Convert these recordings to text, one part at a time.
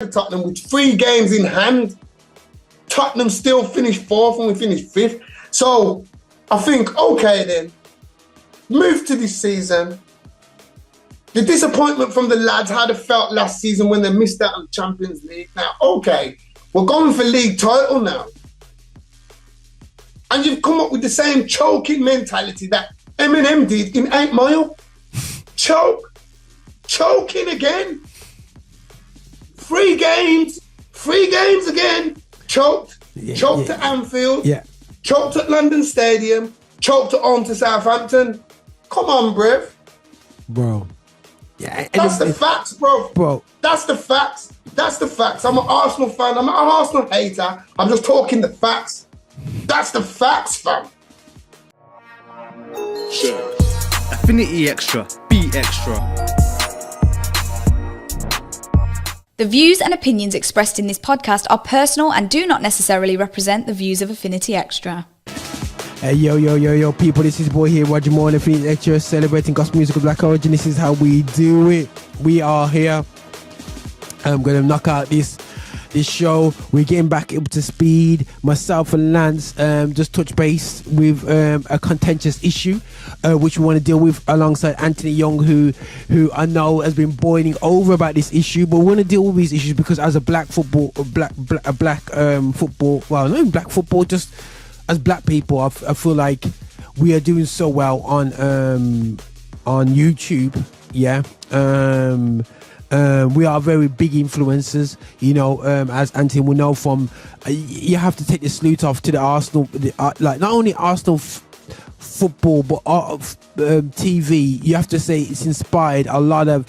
Tottenham with 3 games in hand. Tottenham still finished 4th and we finished 5th. So I think, okay then, move to this season. The disappointment from the lads, how they felt last season when they missed out on the Champions League. Now, okay, we're going for league title now. And you've come up with the same choking mentality that Eminem did in 8 Mile. Choking again. 3 games again. Choked at Anfield. Yeah. Choked at London Stadium. Choked at home to Southampton. Come on, bruv. Bro. Yeah, that's the facts, bro. That's the facts. I'm an Arsenal fan. I'm not an Arsenal hater. I'm just talking the facts. That's the facts, fam. Sure. Affinity Extra. Be extra. The views and opinions expressed in this podcast are personal and do not necessarily represent the views of Affinity Extra. Hey, yo, people, this is boy here, Roger Moore, Affinity Extra, celebrating gospel music of Black origin. This is how we do it. We are here. I'm going to knock out this show. We're getting back up to speed. Myself and Lance just touch base with a contentious issue which we want to deal with alongside Anthony Young, who I know has been boiling over about this issue, but we want to deal with these issues because as a black football, football, well, not even black football, just as black people, I feel like we are doing so well on YouTube. Yeah. We are very big influencers, you know, as Anthony will know from, you have to take the salute off to the Arsenal, like not only Arsenal football, but TV. You have to say it's inspired a lot of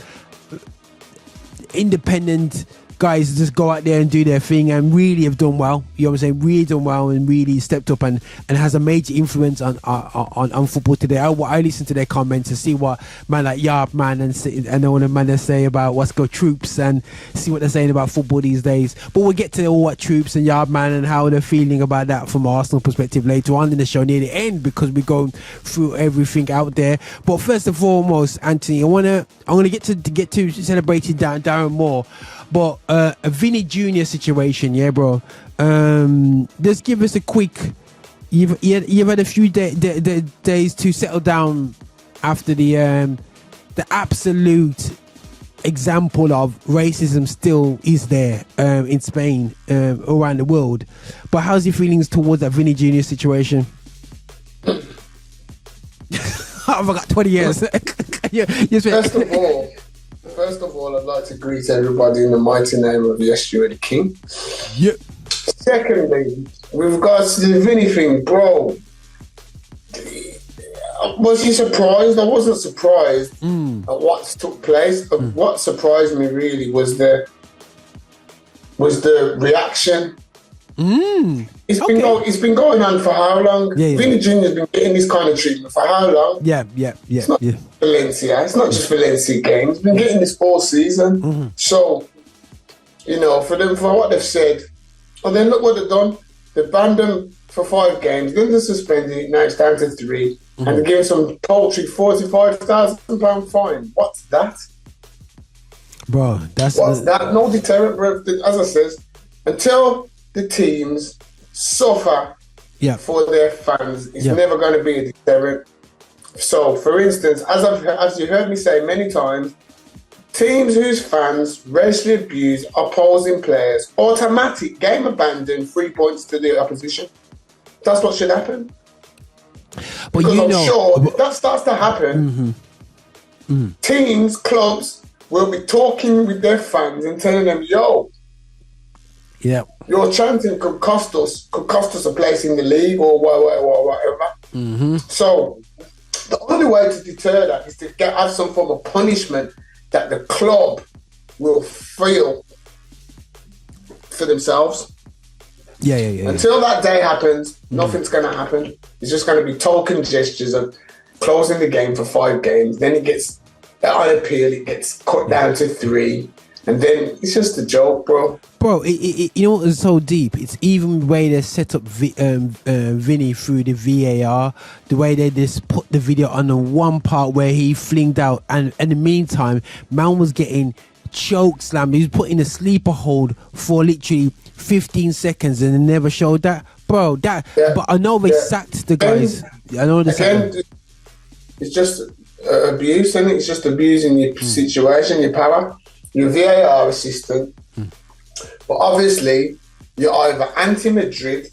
independent guys just go out there and do their thing and really have done well. You know what I'm saying? Really done well and really stepped up and has a major influence on football today. I listen to their comments and see what man like Yard Man and all the man they say about what's go Troops and see what they're saying about football these days. But we'll get to all what Troops and Yard Man and how they're feeling about that from Arsenal perspective later on in the show near the end, because we're going through everything out there. But first and foremost, Anthony, I'm gonna get to celebrating Darren Moore. But a Vinny Jr. situation, yeah, bro. Just give us a quick. You've had a few days to settle down after the absolute example of racism still is there in Spain, around the world. But how's your feelings towards that Vinny Jr. situation? I've got 20 years. First of all, I'd like to greet everybody in the mighty name of Yeshua the King. Yep. Secondly, with regards to the Vinny thing, bro, was you surprised? I wasn't surprised at what took place. What surprised me really was the reaction. It's been going on for how long? Vinny Jr. has been getting this kind of treatment for how long? It's not Valencia. It's not just Valencia games. He's been getting this all season. So, you know, for what they've said, and then look what they've done. They banned him for 5 games, then they suspended it, now it's down to 3, and they gave him some paltry £45,000 fine. What's that? Bro, what's that? No deterrent, bro. As I says, until the teams suffer for their fans, it's never going to be a deterrent. So, for instance, as you heard me say many times, teams whose fans racially abuse opposing players, automatic game abandon, 3 points to the opposition. That's what should happen. But because I'm sure if that starts to happen, teams, clubs will be talking with their fans and telling them, yo, your chanting could cost us a place in the league or whatever. So the only way to deter that is to have some form of punishment that the club will feel for themselves. Until that day happens, nothing's going to happen. It's just going to be token gestures of closing the game for 5 games. Then it gets, on appeal, it gets cut down to 3. And then it's just a joke, bro. Bro, you know what is so deep? It's even the way they set up Vinny through the VAR, the way they just put the video on the one part where he flinged out, and in the meantime, man was getting choke slam. He was put in a sleeper hold for literally 15 seconds and they never showed that, bro. But I know they sacked the guys. I know they sacked them. It's just abuse, and it's just abusing your situation, your power. You're a VAR assistant, but obviously you're either anti-Madrid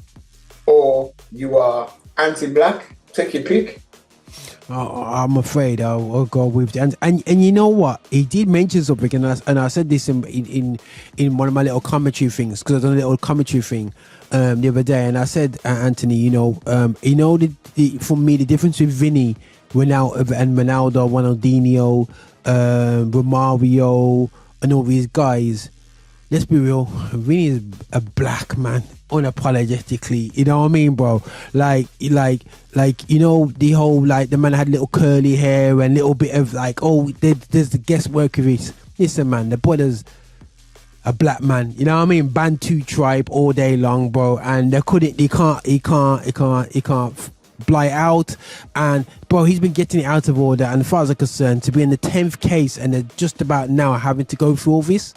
or you are anti-black. Take your pick. I'm afraid I'll go with the and you know what, he did mention something, and I said this in one of my little commentary things, because I done a little commentary thing the other day, and I said, Anthony, for me the difference with Vinny, Ronaldo, and Ronaldo, Ronaldinho, Romario, and all these guys. Let's be real, Vinny is a black man, unapologetically. You know what I mean, bro? Like the whole, like, the man had little curly hair and little bit of like, there's the guesswork of it. Listen, man, the brother's a black man. You know what I mean? Bantu tribe all day long, bro. And he can't blight out, and bro, he's been getting it out of order. And as far as I'm concerned, to be in the 10th case and they're just about now having to go through all this.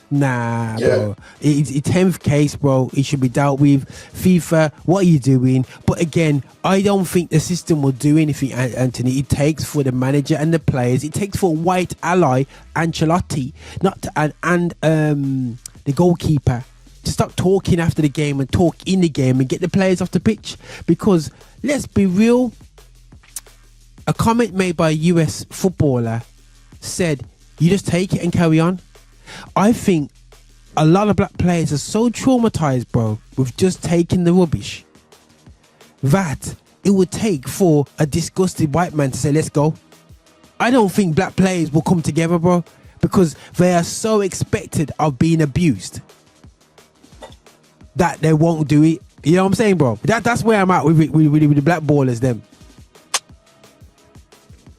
Nah, bro. It's 10th case, bro. It should be dealt with. FIFA, what are you doing? But again, I don't think the system will do anything, Anthony. It takes for the manager and the players. It takes for a white ally, Ancelotti, and the goalkeeper, to stop talking after the game and talk in the game and get the players off the pitch. Because let's be real, a comment made by a US footballer said, "You just take it and carry on." I think a lot of black players are so traumatized, bro, with just taking the rubbish, that it would take for a disgusted white man to say, "Let's go." I don't think black players will come together, bro, because they are so expected of being abused that they won't do it. You know what I'm saying, bro? That's where I'm at with the black ballers, them.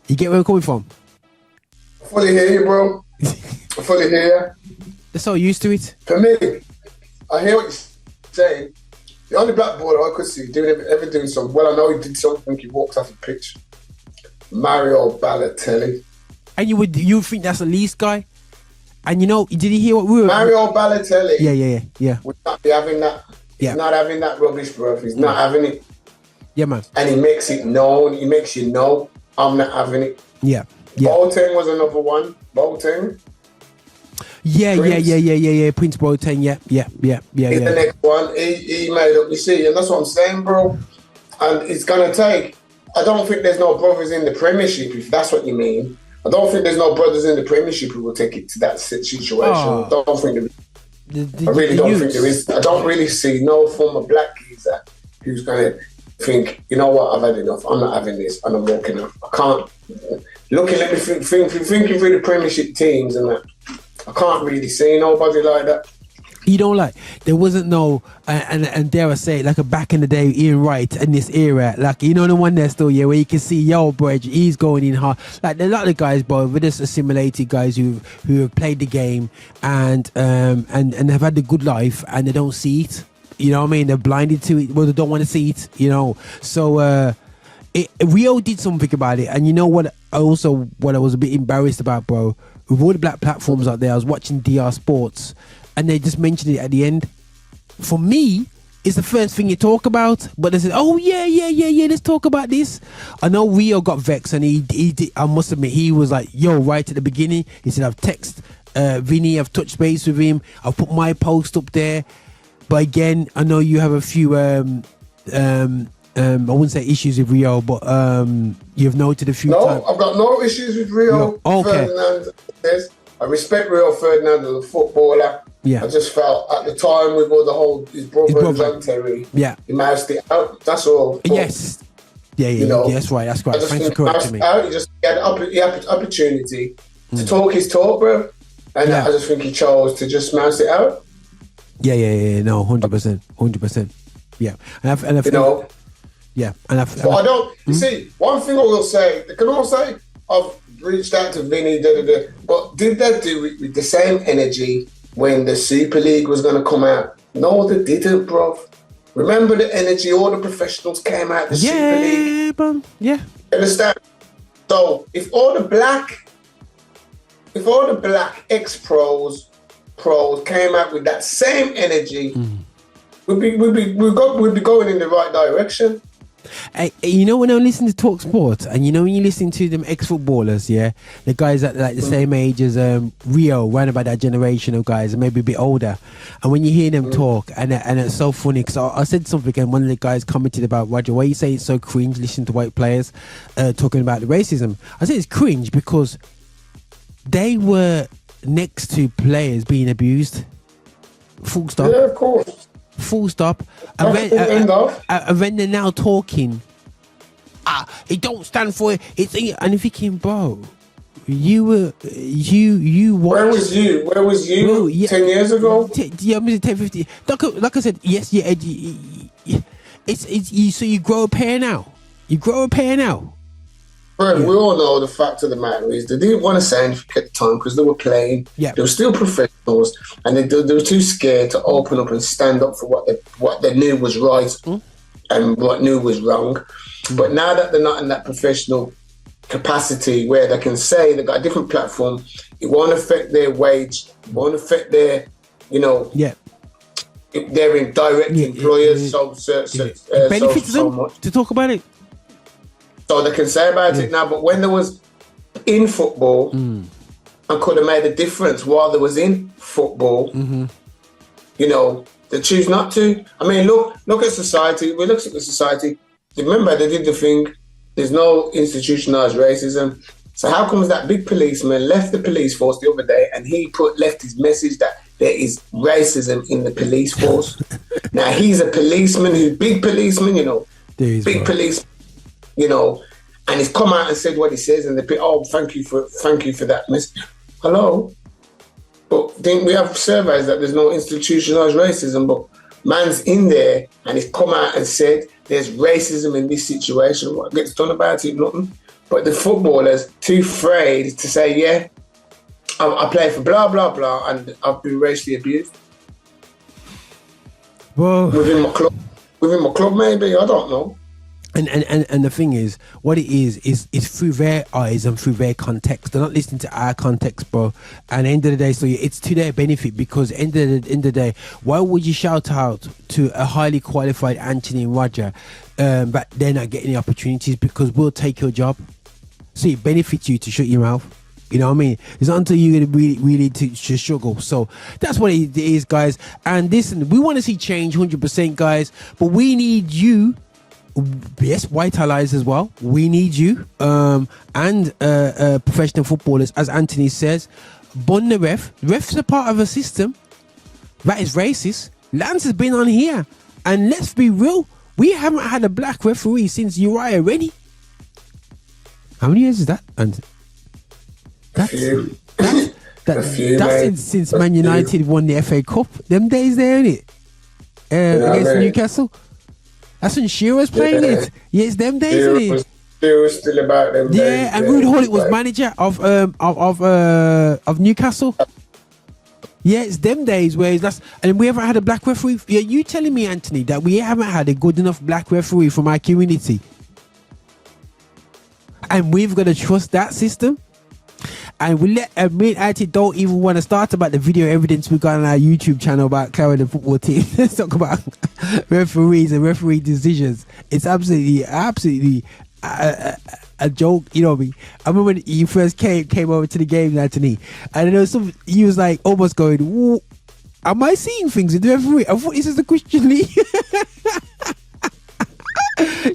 You get where I'm coming from? Fully hear you, bro. I fully hear you. They're so used to it. For me, I hear what you're saying. The only black baller I could see ever doing something, well, I know he did something, he walked off the pitch. Mario Balotelli. And you think that's the least guy? And did you hear what we were... Mario Balotelli. Yeah. Would not be having that. He's not having that rubbish, bro. He's not having it. Yeah, man. And he makes it known. He makes you know, I'm not having it. Yeah. Boateng was another one. Boateng. Yeah. Prince Boateng. Yeah. He's the next one. He made up. You see, and that's what I'm saying, bro. And it's gonna take. I don't think there's no brothers in the Premiership, if that's what you mean. I don't think there's no brothers in the Premiership who will take it to that situation. I don't think I really don't think there is. I don't really see no former black geezer who's gonna think, you know what, I've had enough. I'm not having this, and I'm walking off. I can't. Looking at me, thinking through the Premiership teams and that, I can't really see nobody like that. You don't like, there wasn't no, and dare I say, like a back in the day, Ian Wright in this era, like, the one there still, where you can see, bro, he's going in hard. Like, a lot of guys, bro, we're just assimilated guys who have played the game and have had a good life, and they don't see it. You know what I mean? They're blinded to it. Well, they don't want to see it. So Rio did something about it, and you know what? What I was a bit embarrassed about, bro, with all the black platforms out there, I was watching DR Sports, and they just mentioned it at the end. For me, it's the first thing you talk about, but they said, "Oh yeah, let's talk about this." I know Rio got vexed, and he did. I must admit, he was like, right at the beginning. He said, "I've texted Vinny, I've touched base with him, I've put my post up there." But again, I know you have a few I wouldn't say issues with Rio, but you've noted a few times. No, I've got no issues with Rio Ferdinand. I respect Rio Ferdinand as a footballer. Yeah. I just felt at the time with all his brother John Terry, he moused it out. That's all. But, yes. Yeah, that's right. Thanks for correcting me. He had opportunity to talk his talk, bro. And I just think he chose to just mouse it out. Yeah. No, 100%. Yeah. And I feel, yeah, and but I don't. You see, one thing I will say, they can all say, I've reached out to Vinny, but did they do it with the same energy when the Super League was going to come out? No, they didn't, bro. Remember the energy? All the professionals came out the Super League. Yeah. Understand? So if all the black if all the black ex-pros came out with that same energy, we'd be going in the right direction. You know, when I listen to Talk Sport, and you know when you listen to them ex-footballers, yeah, the guys that like the same age as Rio, around about that generation of guys, and maybe a bit older, and when you hear them talk, and it's so funny, because I said something, and one of the guys commented about, Roger, why you say it's so cringe listening to white players talking about the racism. I said it's cringe because they were next to players being abused. Full stop. Yeah, of course. Full stop. And when they're now talking, it don't stand for it. And if you can, bro, you watched. Where was you? Well, 10 years ago? Yeah, 10, 15. Like I said, yes, yeah. It's you. So you grow a pair now. Bro, we all know the fact of the matter is they didn't want to say anything at the time because they were playing. Yeah. They were still professionals, and they were too scared to open up and stand up for what they knew was right and what knew was wrong. But now that they're not in that professional capacity where they can say they've got a different platform, it won't affect their wage, it won't affect their, they're in direct employers. It benefits them much to talk about it. So they can say about it now, but when they was in football and could have made a difference while they was in football, they choose not to. I mean, look at society. We look at the society. Remember, they did the thing. There's no institutionalized racism. So how comes that big policeman left the police force the other day and he left his message that there is racism in the police force? Now he's a policeman, big policeman, big police. And he's come out and said what he says, and thank you for that message. Hello, but then we have surveys that there's no institutionalized racism, but man's in there and he's come out and said there's racism in this situation. What gets done about it? Nothing. But the footballers too afraid to say, yeah, I play for blah blah blah, and I've been racially abused. Well, within my club, maybe, I don't know. And the thing is, what it is through their eyes and through their context. They're not listening to our context, bro. And at the end of the day, so it's to their benefit, because at the end of the day, why would you shout out to a highly qualified Anthony and Roger, but they're not getting the opportunities? Because we'll take your job. So it benefits you to shut your mouth. You know what I mean? It's not until you're going to really to struggle. So that's what it is, guys. And listen, we want to see change 100%, guys. But we need you. Yes, white allies as well. We need you, and professional footballers, as Anthony says. Bun the ref. Refs are part of a system that is racist. Lance has been on here, and let's be real, we haven't had a black referee since Uriah Rennie. How many years is that? And that's since Man United won the FA Cup. Them days there, innit? Against Newcastle. That's when Shearer's playing it. Yeah, it's them days, isn't it? Shearer's still about them days. Yeah, and Ruud Gullit was manager of Newcastle. Yeah, it's them days where and we haven't had a black referee. Yeah, you telling me, Anthony, that we haven't had a good enough black referee from our community, and we've got to trust that system? And me and Anthony don't even want to start about the video evidence we got on our YouTube channel about Clarendon the football team. Let's talk about referees and referee decisions. It's absolutely a joke, you know what I mean? I remember when you first came over to the game, Anthony, and there was he was like almost going, "Whoa, am I seeing things in the referee? I thought this is the Christian League."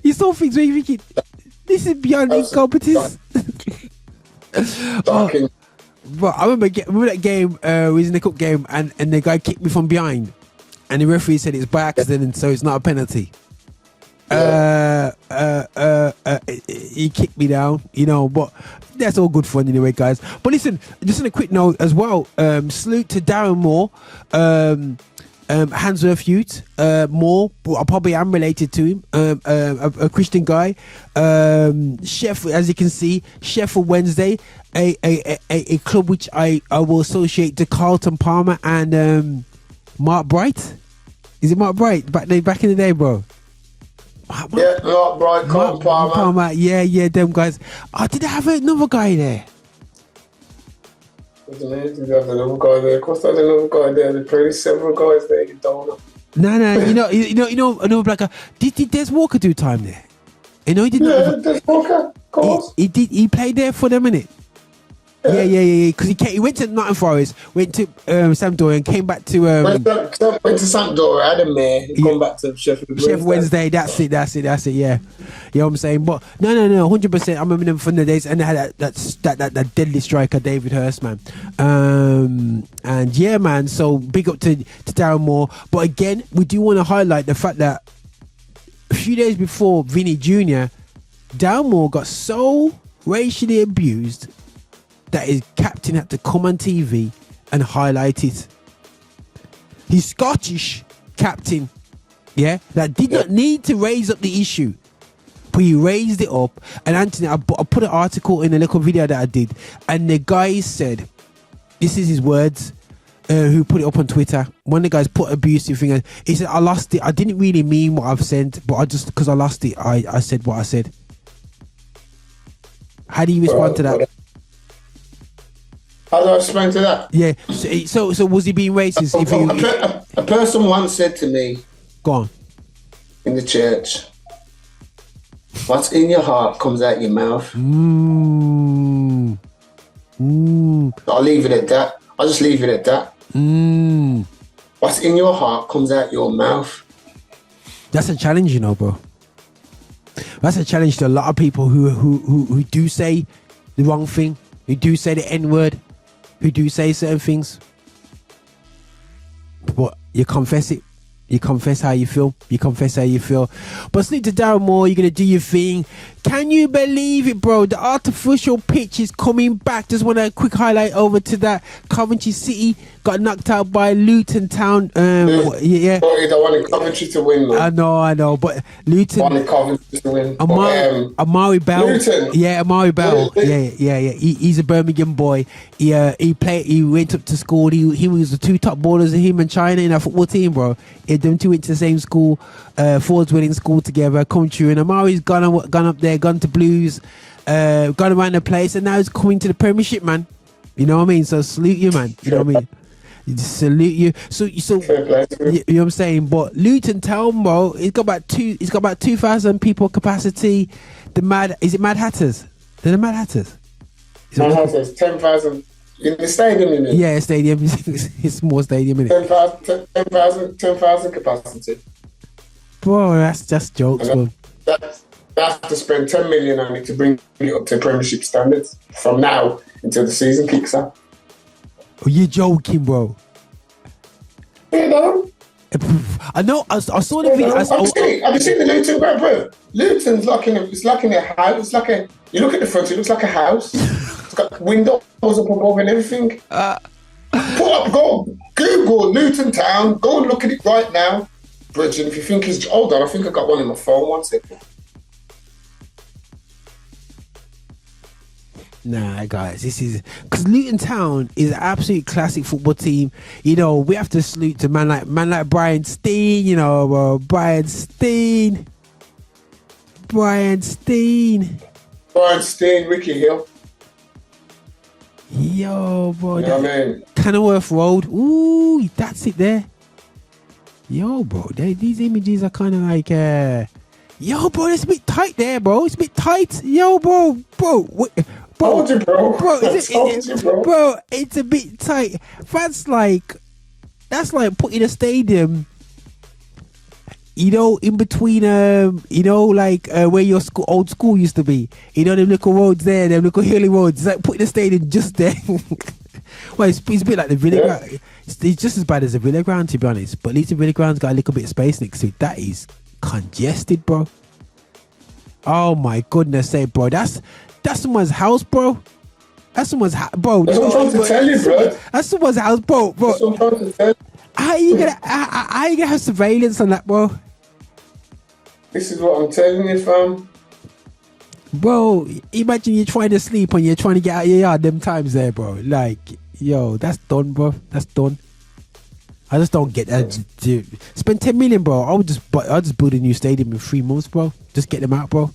You saw things where you're thinking, this is beyond incompetence. But I remember that game, we was in the cup game, and the guy kicked me from behind, and the referee said it's by accident, so it's not a penalty. He kicked me down, but that's all good fun anyway, guys. But listen, just on a quick note as well, salute to Darren Moore, Handsworth Youth, Moore. I probably am related to him, a Christian guy. Chef, as you can see, Sheffield Wednesday, a club which I will associate to Carlton Palmer and Mark Bright. Is it Mark Bright back in the day, bro? Yeah, Mark Bright, Carlton Palmer. Yeah, them guys. Did I have another guy there? There's another guy there. Of course, there's another guy there. There's probably several guys there. You don't know. No. Another black guy. Did Des Walker do time there? You know he did. Yeah, Des Walker. Of course. He did. He played there for them, innit? Yeah. Because he went to Nottingham Forest, went to Sampdoria, and came back to. Went to Sampdoria, had him there. He come back to Sheffield Wednesday. That's it. Yeah, you know what I'm saying. But no, 100%. I remember them from the days, and they had that deadly striker, David Hurst, man. And yeah, man. So big up to Darren Moore. But again, we do want to highlight the fact that a few days before Vinny Jr, Darren Moore got so racially abused that his captain had to come on TV and highlight it. His Scottish captain, that did not need to raise up the issue, but he raised it up. And Anthony, I put an article in a little video that I did, and the guy said, this is his words, who put it up on Twitter. One of the guys put abusive thing. He said, I lost it. I didn't really mean what I've said, but because I lost it, I said what I said. How do you respond to that? How do I respond to that? Yeah. So was he being racist? A person once said to me, go on, in the church, what's in your heart comes out your mouth. I'll leave it at that. I'll just leave it at that. What's in your heart comes out your mouth. That's a challenge, bro. That's a challenge to a lot of people who do say the wrong thing, who do say the N-word, who do say certain things. But you confess it. You confess how you feel. But sleep to Darren Moore, you're going to do your thing. Can you believe it, bro? The artificial pitch is coming back. Just want a quick highlight over to that. Coventry City got knocked out by Luton Town. Yeah. Sorry, I wanted Coventry to win, man. I know. But Luton. I wanted Coventry to win. Amari Bell. Luton. Yeah, Amari Bell. Yeah. He's a Birmingham boy. He went up to school. He was the two top ballers of him and China in our football team, bro. Them two went to the same school, Fords winning school together, come true. And Amari's gone up there, gone to Blues, gone around the place, and now he's coming to the Premiership, man. You know what I mean? So salute you, man. You know what I mean? Salute you. So you know what I'm saying? But Luton Town, bro, it's got about 2,000 people capacity. Is it Mad Hatters? They're the Mad Hatters. Mad Hatters, 10,000. In the stadium, you mean? Yeah, stadium. It's a small stadium, isn't it? 10,000 capacity. Bro, that's just jokes, bro. That's to spend 10 million on it to bring it up to Premiership standards from now until the season kicks off. Oh, you're joking, bro. You know? I know. I saw the video. Have you seen the Luton Grand Prix? Luton's like in a house. It's like you look at the front, it looks like a house. It's got windows up above and everything. Go Google Luton Town. Go and look at it right now, Bridget. If you think he's hold on, I think I got one in my phone. 1 second. Nah, guys, this is because Luton Town is an absolute classic football team. We have to salute to man like Brian Steen. Brian Steen, Ricky Hill. Yo, bro, you know what I mean? Kenilworth Road. Ooh, that's it there. Yo, bro, these images are kind of like, yo, bro, it's a bit tight there, bro. It's a bit tight. Yo, bro. Told you, bro. Bro, it's a bit tight. That's like putting a stadium, in between, where your old school used to be. Them little roads there, them little hilly roads. It's like putting a stadium just there. Well, it's a bit like the Villa Ground. It's just as bad as the Villa Ground, to be honest. But at least the Villa Ground's got a little bit of space next to it. That is congested, bro. Oh my goodness sake, bro. That's someone's house, bro. That's someone's house, bro. That's what I'm trying to tell you, bro. That's someone's house, bro. That's what I'm trying to tell you. How you gonna have surveillance on that, bro? This is what I'm telling you, fam. Bro, imagine you're trying to sleep and you're trying to get out of your yard them times there, bro. Like, yo, that's done, bro. That's done. I just don't get that. Spend 10 million, bro. I'll just build a new stadium in 3 months, bro. Just get them out, bro.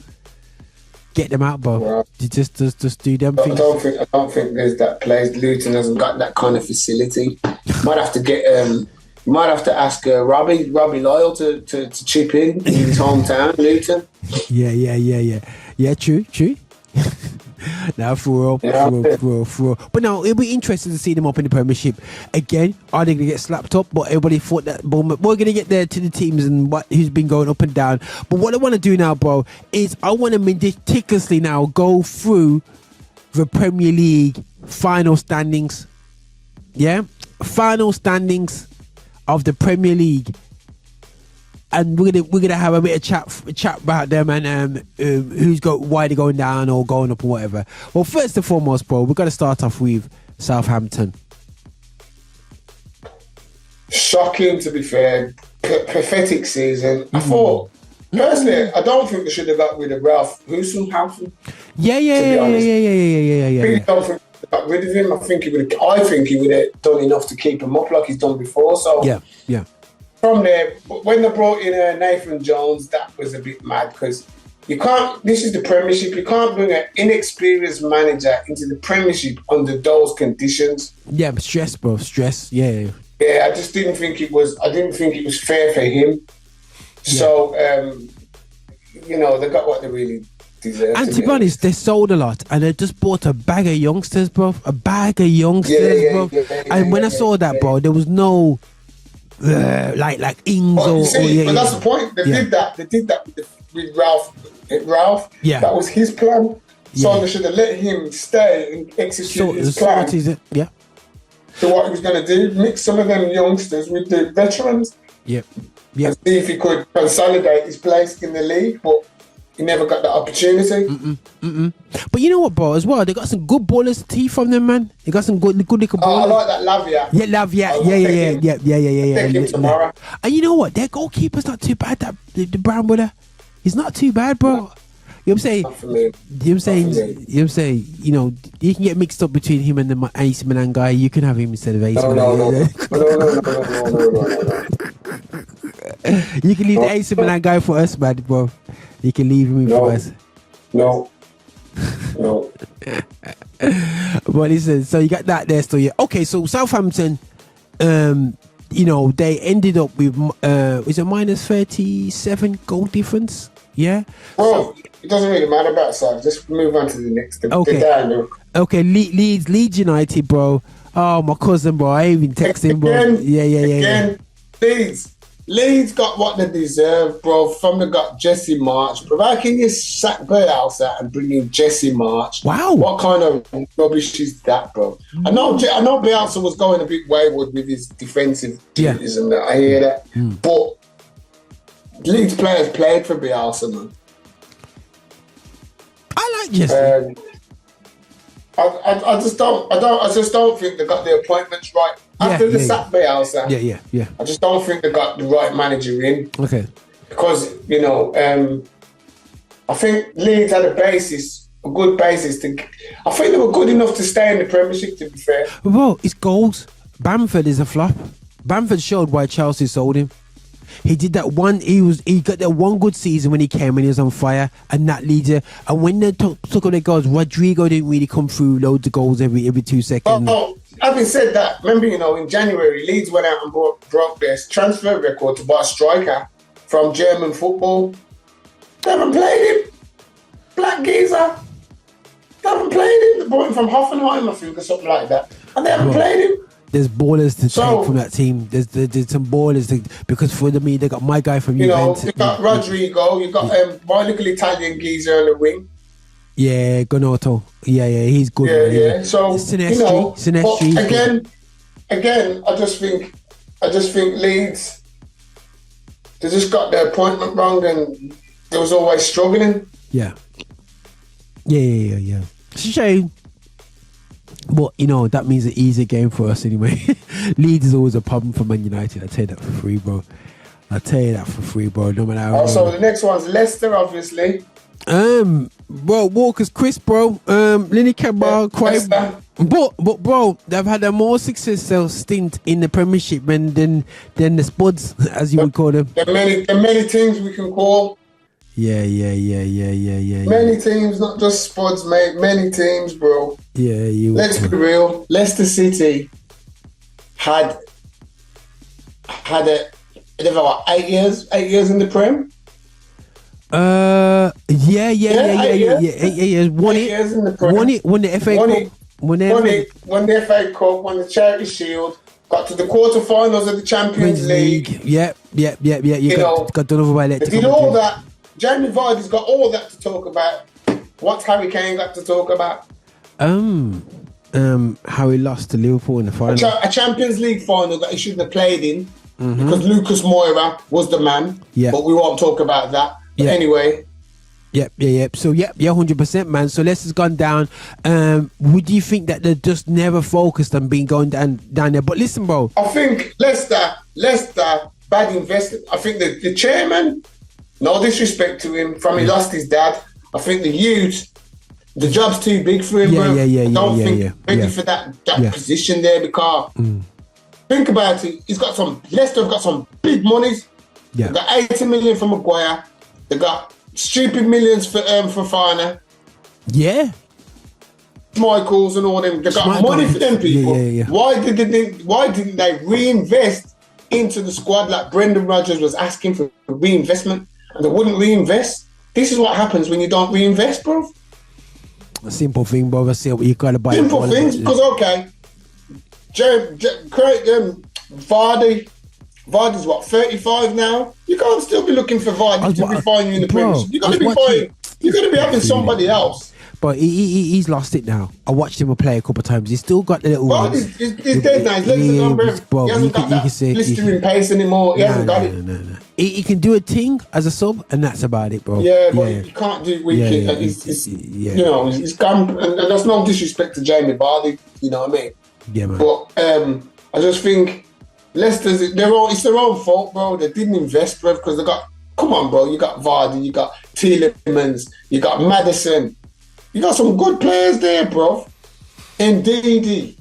get them out, bro. Well, You just do them things. I don't think there's that place. Luton hasn't got that kind of facility. Might have to get. Might have to ask Robbie Loyal to chip in his hometown, Luton. Yeah. True. Now for real. But now it'll be interesting to see them up in the Premiership again. Are they going to get slapped up? But everybody thought that we're going to get there to the teams and who's been going up and down. But what I want to do now, bro, is I want to meticulously now go through the Premier League final standings. Yeah, final standings of the Premier League. And we're gonna have a bit of chat about them and why they're going down or going up or whatever. Well, first and foremost, bro, we're gonna start off with Southampton. Shocking, to be fair. Pathetic season. I thought personally, I don't think they should have got rid of Ralph Hasenhüttl. Yeah. I really don't think they got rid of him. I think he would have done enough to keep him up like he's done before. So yeah. From there, when they brought in Nathan Jones, that was a bit mad because you can't. This is the Premiership. You can't bring an inexperienced manager into the Premiership under those conditions. Yeah, but stress, bro. Stress. Yeah. Yeah, I just didn't think it was. I didn't think it was fair for him. Yeah. So, they got what they really deserve. And to be honest, they sold a lot, and they just bought a bag of youngsters, bro. Bro. And when I saw that, bro, there was no. Like Ings but that's the point. They did that with Ralph. Yeah, that was his plan. So they should have let him stay and execute his plan. Yeah. So what he was going to do, mix some of them youngsters with the veterans. Yeah. And see if he could consolidate his place in the league, but he never got the opportunity. But you know what, bro? As well, they got some good ballers teeth from them, man. They got some good little ballers. I like that Lavia. Yeah, Lavia. Yeah. Take him tomorrow. And you know what? Their goalkeeper's not too bad. That the brown brother, he's not too bad, bro. You know what I'm saying? You know what I'm saying? You know, you can get mixed up between him and the AC Milan guy. You can have him instead of AC Milan. No. You can leave the AC Milan guy for us, man, bro. You can leave him for us. No. But listen, so you got that there still. Yeah. Okay, so Southampton, they ended up with is it minus 37 goal difference? Yeah. Well, it doesn't really matter about South. Just move on to the next. Okay. Leeds United, bro. Oh, my cousin, bro. I even texted him, bro. Yeah. Leeds got what they deserve, bro. From they got Jesse March. Bro, how can you sack Bielsa and bring in Jesse March? Wow. What kind of rubbish is that, bro? I know Bielsa was going a bit wayward with his defensive duties and that. I hear that. But Leeds players played for Bielsa, man. I like Jesse. I just don't think they got the appointments right. After the sack Bielsa, I just don't think they got the right manager in. Okay. Because, I think Leeds had a good basis to. I think they were good enough to stay in the Premiership, to be fair. Well, it's goals. Bamford is a flop. Bamford showed why Chelsea sold him. He did that one. He got that one good season when he came and he was on fire, and that leader. And when they took all their goals, Rodrigo didn't really come through loads of goals every 2 seconds. Having said that, remember, in January, Leeds went out and broke their transfer record to buy a striker from German football. They haven't played him. Black geezer. They haven't played him. They bought him from Hoffenheim, I think, or something like that. And they haven't played him. There's ballers to take from that team. There's some ballers because for me they got my guy from Juventus. You got Rodrigo. You got my little Italian geezer on the wing. Yeah, Gonotto. Yeah, he's good. Yeah. So Sinestri. Again, I just think Leeds. They just got their appointment wrong, and they was always struggling. Yeah. It's a shame. But, that means an easier game for us anyway. Leeds is always a problem for Man United. I tell you that for free, bro. No matter how. Also, the next one's Leicester, obviously. Well, Walker's Chris, bro. Lenny Cabral, quite. But, bro, they've had a more successful stint in the Premiership than the Spuds, as you would call them. There are many teams we can call. Yeah. Many teams, not just Spuds, mate. Many teams, bro. Yeah, Let's be real. Leicester City had they've got 8 years in the Prem. Yeah. 8 years. Won the FA Cup. Won the FA Cup. Won the Charity Shield. Got to the quarterfinals of the Champions League. Yeah. You got done over by that. They did all that. Jamie Vardy's got all that to talk about. What's Harry Kane got to talk about? How he lost to Liverpool in the final. A Champions League final that he shouldn't have played in because Lucas Moura was the man. Yeah. But we won't talk about that. But anyway. Yep. So 100%, man. So Leicester's gone down. Would you think that they're just never focused on being going down there? But listen, bro. I think Leicester, bad investment. I think the chairman, no disrespect to him, he lost his dad. I think the youth, the job's too big for him, bro. I don't think ready for that position there because think about it. Leicester have got some big monies. Yeah. They got 80 million from Maguire. They got stupid millions for Fana. Yeah. Michaels and all them. They got money for them people. Yeah. Why didn't they reinvest into the squad like Brendan Rodgers was asking for reinvestment and they wouldn't reinvest? This is what happens when you don't reinvest, bro. A simple thing, bro. That's it. You gotta buy simple things because Vardy's what, 35 now? You can't still be looking for Vardy to be finding you in the Premiership. You gotta be having somebody else. But he's lost it now. I watched him play a couple of times. He's still got the little. He's dead now. His legs are gone. He hasn't got that blistering pace anymore. He hasn't got it. No. He can do a thing as a sub, and that's about it, bro. Yeah, but you can't do it weekend. He's gone, and that's no disrespect to Jamie Vardy. You know what I mean? Yeah, man. But I just think Leicester's it's their own fault, bro. They didn't invest, bro, because they got. Come on, bro. You got Vardy, you got Tielemans, you got Maddison. You got some good players there, bro. Indeed.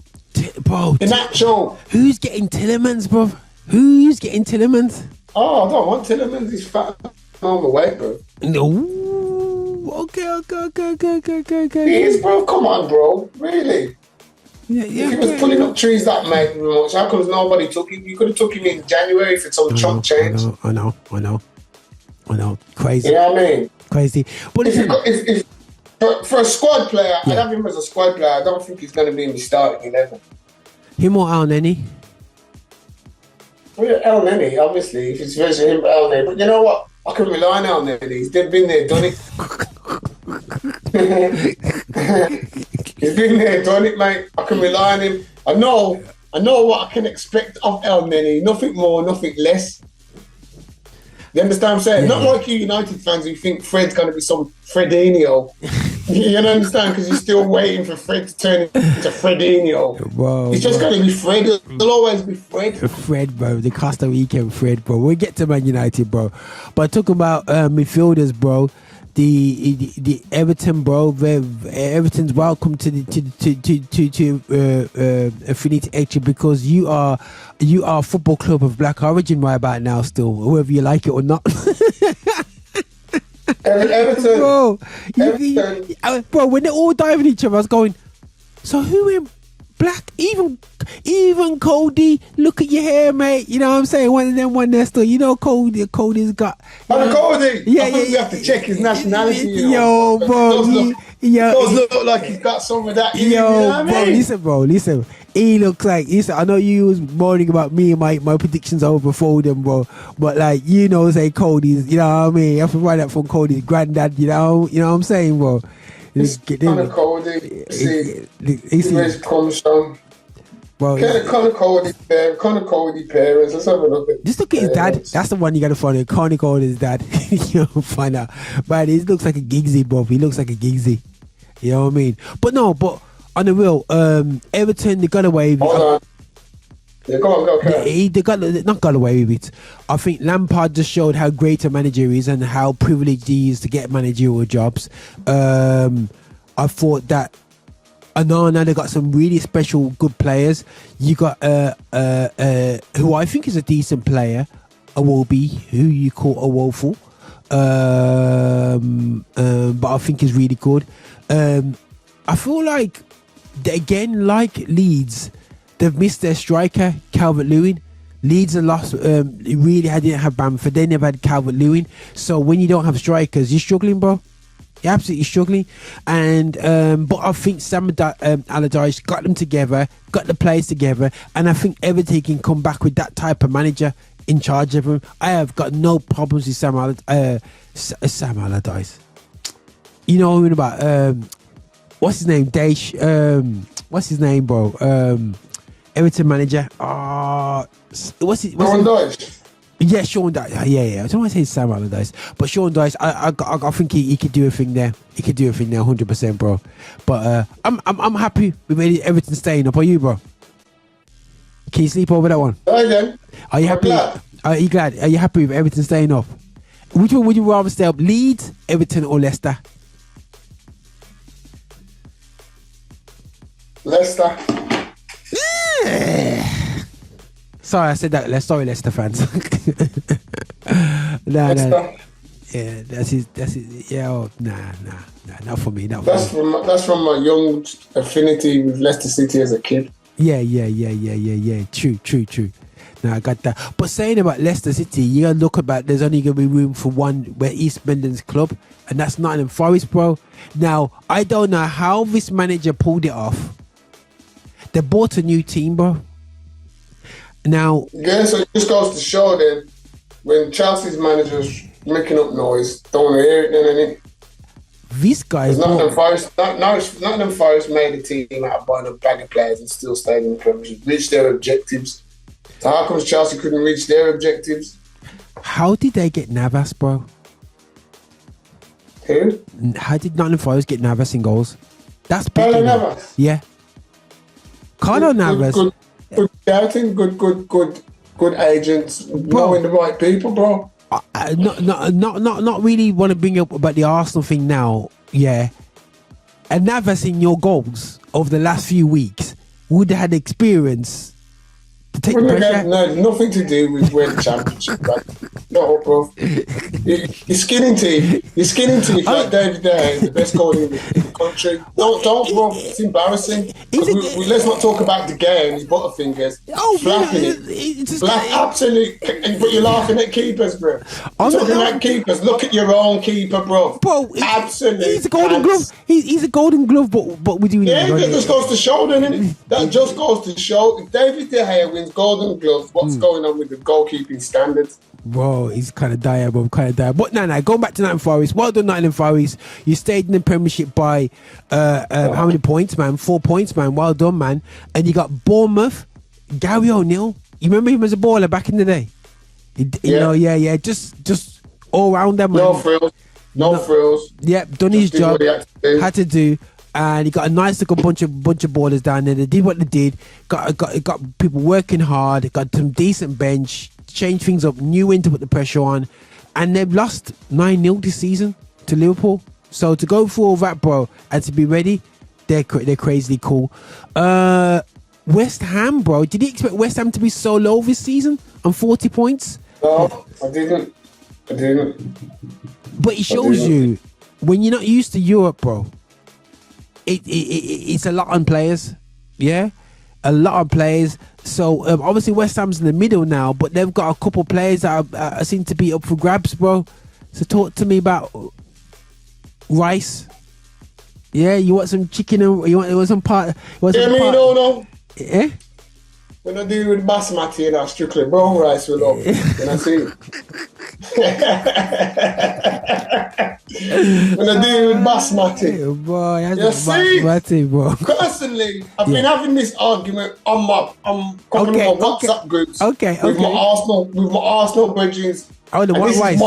Bro. Nacho. Who's getting Tielemans, bro? Who's getting Tielemans? Oh, I don't want Tielemans. He's fat and overweight, bro. No. Okay. He is, bro. Come on, bro. Really? Yeah. If he was pulling up trees that much, how come nobody took him? You could have took him in January for some chunk change. I know. Crazy. You know what I mean? Crazy. But for a squad player, I'd have him as a squad player. I don't think he's going to be in the starting 11. Him or El Neni? Well, El Neni, obviously. If it's versus him, El Neni. But you know what? I can rely on El Neni. He's been there, done it. He's been there, done it, mate. I can rely on him. I know what I can expect of El Neni. Nothing more, nothing less. You understand what I'm saying? Not like you United fans who think Fred's going to be some Fredinho. You don't understand? Because you're still waiting for Fred to turn into Fredinho. Whoa, he's just going to be Fred. He'll always be Fred. Fred, bro. The Costa Rican Fred, bro. We'll get to Man United, bro. But talking about midfielders, bro. The Everton, bro. Everton's welcome to Affinity Extra because you are a football club of black origin right about now. Still, whether you like it or not. Everton, bro. When they're all diving each other, I was going. So who in black? Even Cody. Look at your hair, mate. You know what I'm saying? One of them, one there still. You know, Cody's got. Cody. Yeah. We have to check his nationality. Yo, bro. It does look like he's got some of that. Yo, you know bro. I mean? Listen. He looks like. I know you was moaning about me and my predictions over before them, bro. But like say Cody's. You know what I mean? You have to write that from Cody's granddad. You know what I'm saying, bro. It's kind of Cody. See where it comes from. Well, Connor Cody parents. Let's have a look at. Just look at his dad. That's the one you got to find. Connor Cody's dad. You'll find out. But he looks like a Giggsy, bro. He looks like a Giggsy. You know what I mean? But on the real, Everton, they got away with it. Hold on. Yeah, go on, okay. They not got away with it. I think Lampard just showed how great a manager is and how privileged he is to get managerial jobs. I thought that Onana, they got some really special good players. You got who I think is a decent player, Awobi, who you call a woeful. but I think he's really good. I feel like again, like Leeds, they've missed their striker Calvert-Lewin. Leeds are lost. Really didn't have Bamford. They never had Calvert-Lewin. So when you don't have strikers, you're struggling, bro. You're absolutely struggling. And but I think Sam Allardyce got them together, got the players together, and I think Everton can come back with that type of manager in charge of them. I have got no problems with Sam Allardyce. You know what I mean about what's his name? What's his name, bro? Everton manager. What's Sean Dyche. Yeah, Sean Dyche. Yeah. I don't want to say Sam Allardyce, but Sean Dyche. I think he could do a thing there. He could do a thing there, 100%, bro. But I'm happy with Everton staying up. Are you, bro? Can you sleep over that one? Again. Are you happy? Are you glad? Are you happy with Everton staying up? Which one would you rather stay up? Leeds, Everton, or Leicester? Leicester. Sorry, I said that. Sorry, Leicester fans. No. Yeah, that's it. Yeah, nah, not for me. That's from my young affinity with Leicester City as a kid. Yeah. True. No, I got that. But saying about Leicester City, you gotta look about. There's only gonna be room for one East Midlands club, and that's Nottingham Forest, bro. Now I don't know how this manager pulled it off. They bought a new team, bro. Now, yeah, so it just goes to show then when Chelsea's manager's making up noise, don't want to hear it then, innit? These guys. Nottingham Forest made a team out of buying a bag of players and still stayed in the Premiership, reached their objectives. So how comes Chelsea couldn't reach their objectives? How did they get Navas, bro? Who? How did Nottingham Forest get Navas in goals? That's big. Carlo Navas. Yeah. Carlo Navas. Good scouting, good agents, knowing the right people, bro. Not really want to bring up about the Arsenal thing now. Yeah. And Navas in your goals over the last few weeks would have had experience to take the pressure. No, nothing to do with winning the championship, right? No, bro. You're skinning teeth like David De Gea, the best goalie in the country. Don't, bro. It's embarrassing. Let's not talk about De Gea and his butterfingers. Flapping it. Absolutely. But you're laughing at keepers, bro. You're talking about keepers. Look at your own keeper, bro. Absolutely. He's a golden glove. He's a golden glove, but we do. Yeah, that just goes to show, doesn't it? That just goes to show. If David De Gea wins golden gloves, what's going on with the goalkeeping standards? Bro, he's kind of dire, bro. But no, going back to Nottingham Forest. Well done, Nottingham Forest. You stayed in the Premiership by how many points, man? 4 points, man. Well done, man. And you got Bournemouth, Gary O'Neill. You remember him as a baller back in the day? Yeah. Just all round them, man. No frills. Yep, done his job. Had to do. And he got a nice little bunch of ballers down there. They did what they did. Got people working hard. Got some decent bench. Changed things up. Knew when to put the pressure on. And they've lost 9-0 this season to Liverpool. So to go through all that, bro, and to be ready, they're crazily cool. West Ham, bro. Did you expect West Ham to be so low this season on 40 points? No, I didn't. But it shows you when you're not used to Europe, bro. It's a lot on players, yeah, a lot of players. So obviously West Ham's in the middle now, but they've got a couple players that seem to be up for grabs, bro. So talk to me about Rice. Yeah, you want some chicken and you want some part? No. Yeah. When I deal with basmati and I strictly brown rice with love, when I see when I deal with basmati, boy, basmati, bro. Personally, I've been having this argument on my WhatsApp groups with my Arsenal bridges. Oh, the one rice.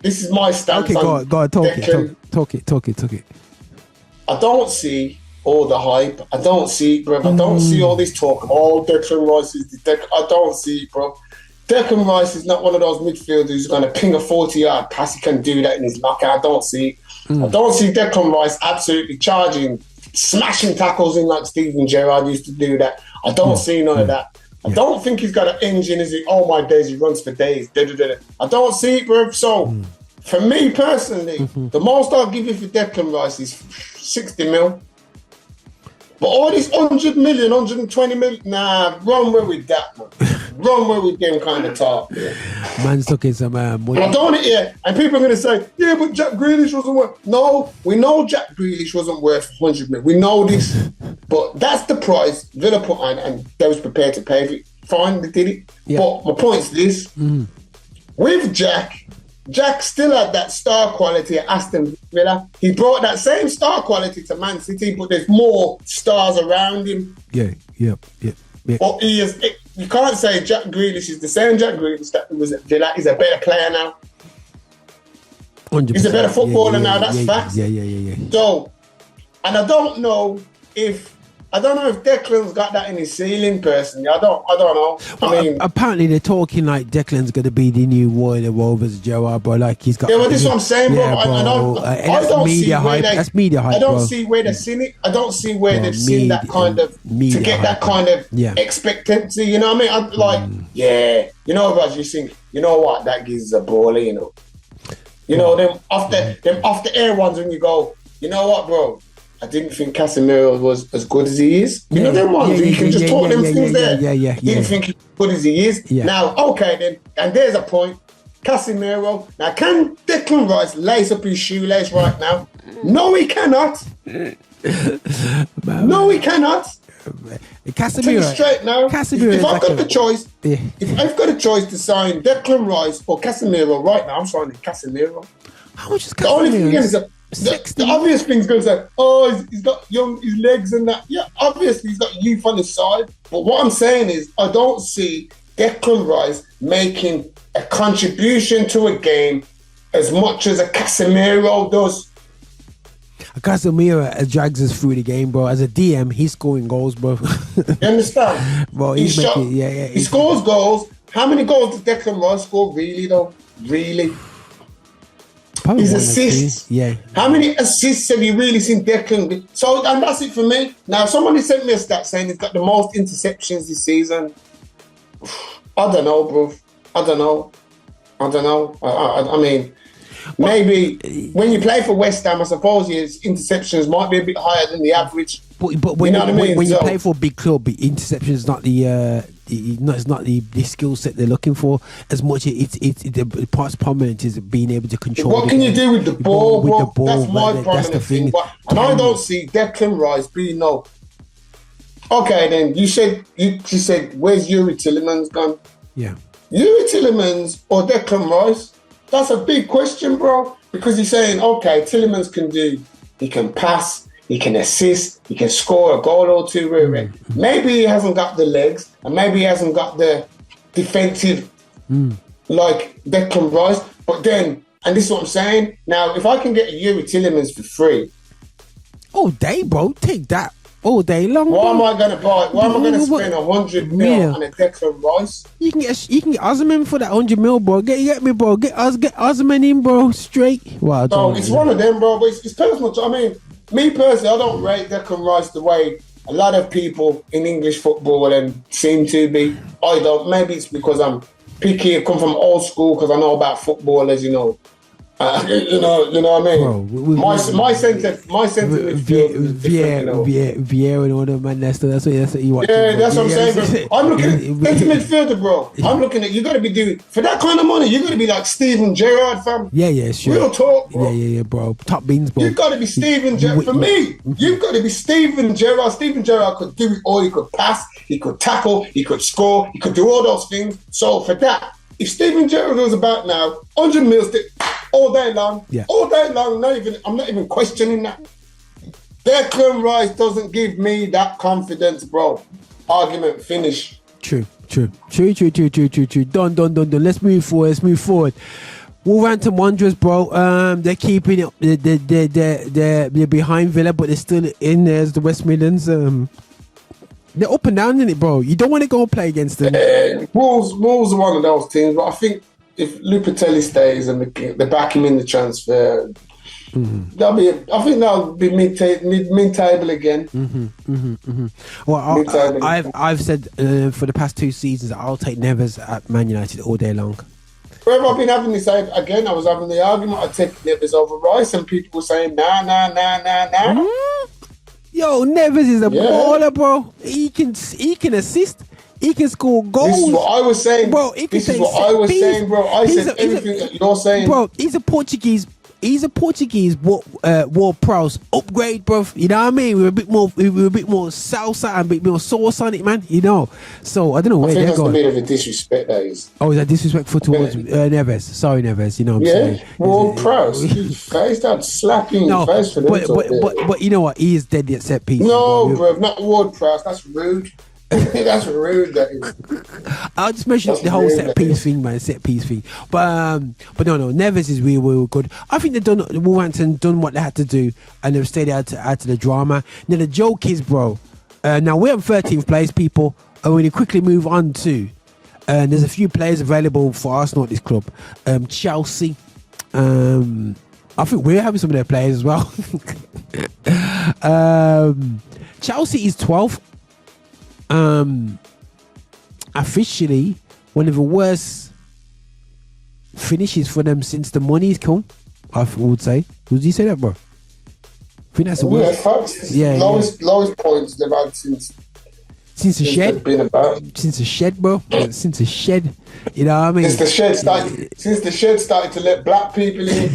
This is my stance. Okay, go on, talk it. I don't see all the hype. I don't see, bro. I don't see all this talk of Declan Rice is I don't see it, bro. Declan Rice is not one of those midfielders who's going to ping a 40-yard pass. He can do that in his locker. I don't see it. I don't see Declan Rice absolutely charging, smashing tackles in like Steven Gerrard used to do that. I don't see none of that. I don't think he's got an engine. Is it? Oh my days, he runs for days. I don't see it, bro. So For me personally, the most I'll give you for Declan Rice is 60 mil. But all this 100 million, 120 million, nah, run away with that, man. Run away with them kind of talk. Yeah. Man's talking some money. I don't want it here. And people are going to say, yeah, but Jack Grealish wasn't worth. No, we know Jack Grealish wasn't worth 100 million. We know this. But that's the price Villa put on, and they was prepared to pay for it. Fine, they did it. Yeah. But my point's this. With Jack still had that star quality at Aston Villa. He brought that same star quality to Man City, but there's more stars around him. Yeah. But he is. You can't say Jack Grealish is the same Jack Grealish that was at Villa. He's a better player now. 100%. He's a better footballer now. That's facts. Yeah. So, and I don't know if Declan's got that in his ceiling personally. I don't know. Well, I mean, apparently they're talking like Declan's going to be the new Roy the Rovers Gerrard, bro. Like he's got. Yeah, well, this is what I'm saying, bro. Yeah, bro. I don't see where that's media hype. I don't see where they've seen it. I don't see where they've seen that kind of to get that kind of expectancy. You know what I mean? I'm like, you know, Raj, you think, you know what? That gives a baller, you know. You know them off the air ones when you go, you know what, bro? I didn't think Casemiro was as good as he is. You know them ones? You can just talk them things there. Didn't think he's as good as he is. Yeah. Now, okay then, and there's a point. Casemiro. Now, can Declan Rice lace up his shoelace right now? No, he cannot. No, he cannot. Casemiro. Straight now. Casemiro if I've got the choice, if I've got a choice to sign Declan Rice or Casemiro right now, I'm signing Casemiro. How much is Casemiro? The only thing is the obvious thing's going to say, oh, he's got his legs and that. Yeah, obviously he's got youth on his side. But what I'm saying is, I don't see Declan Rice making a contribution to a game as much as a Casemiro does. Casemiro drags us through the game, bro. As a DM, he's scoring goals, bro. You understand? Bro, he scores goals. How many goals does Declan Rice score, really, though? Really? Probably his assists. Yeah. How many assists have you really seen Declan? So, and that's it for me. Now, somebody sent me a stat saying he's got the most interceptions this season. I don't know, bro. I don't know. I mean, maybe when you play for West Ham, I suppose his interceptions might be a bit higher than the average. But when, you know what I mean? When you play for a big club, interception is not it's not the skill set they're looking for as much. It's the parts prominent is being able to control. What can you do with the ball, bro? With the ball, that's my prominent thing. And I don't see Declan Rice being no. Okay, then you said where's Yuri Tillemans gone? Yeah, Yuri Tillemans or Declan Rice? That's a big question, bro. Because he's saying, okay, Tillemans he can pass. He can assist. He can score a goal or two. Maybe he hasn't got the legs, and maybe he hasn't got the defensive like Declan Rice. But then, and this is what I'm saying. Now, if I can get a Yuri Tillemans for free, all day, bro, take that all day long. Why am I going to buy? Why am I going to spend 100 mil on a Declan Rice? You can get Osman for that 100 mil, bro. Get me, bro. Get Osman in, bro. Straight. Wow. No, it's one of them, bro. But it's personal. I mean. Me personally, I don't rate Declan Rice the way a lot of people in English football seem to be. I don't. Maybe it's because I'm picky. I come from old school because I know about footballers. You know what I mean. Bro, my sense Vieira and all them man. That's what you watch. Yeah, that's what I'm saying. Bro. I'm looking at centre midfielder, bro. I'm looking at you. Got to be doing for that kind of money. You got to be like Steven Gerrard, fam. Yeah, sure. Real talk, bro. Yeah, bro. Top beans, bro. You've got to be Steven Gerrard. For me, you've got to be Steven Gerrard. Steven Gerrard could do it all. He could pass. He could tackle. He could score. He could do all those things. So for that, if Steven Gerrard was about now, 100 mil all day long, all day long. I'm not even questioning that. Declan Rice doesn't give me that confidence, bro. Argument finish. True. Done. Let's move forward. Wolverhampton Wanderers, bro. They're keeping it. They're behind Villa, but they're still in there as the West Midlands. They're up and down in it, bro. You don't want to go and play against them. Wolves are one of those teams, but I think if Lupatelli stays and they back him in the transfer, that'll be mid-table again. Well, I've said for the past 2 seasons I'll take Neves at Man United all day long. Where have I been having this again? I was having the argument. I take Neves over Rice, and people were saying, nah. Yo, Neves is a baller, bro. He can assist. He can score goals. This is what I was saying, bro. This is what I was saying, bro. I said everything that you're saying, bro. He's a Portuguese Ward Prowse upgrade, bro. You know what I mean? We're a bit more salsa and a bit more sauce on it, man. You know. So I don't know where they're going. I think that's a bit of a disrespect, that is. Oh, is that disrespectful towards Neves? Sorry, Neves. You know what I'm saying? Ward Prowse. Face that slapping face for them. But you know what? He is dead at set pieces. No, bro. Not Ward Prowse. That's rude. That's rude. That is. I'll just mention the whole set piece thing, man. Set piece thing. But no. Neves is really good. I think Wolverhampton done what they had to do, and they've stayed out of the drama. Now the joke is, bro. Now we're in 13th place, people. And we're going to quickly move on to. There's a few players available for Arsenal at this club. Chelsea. I think we're having some of their players as well. Chelsea is 12th. Officially one of the worst finishes for them since the money's come, I would say. Would you say that, bro? I think that's the worst. Lowest points they've had since the shed. Been about. Since the shed, bro. Since the shed. You know what I mean? Since the shed started to let black people in.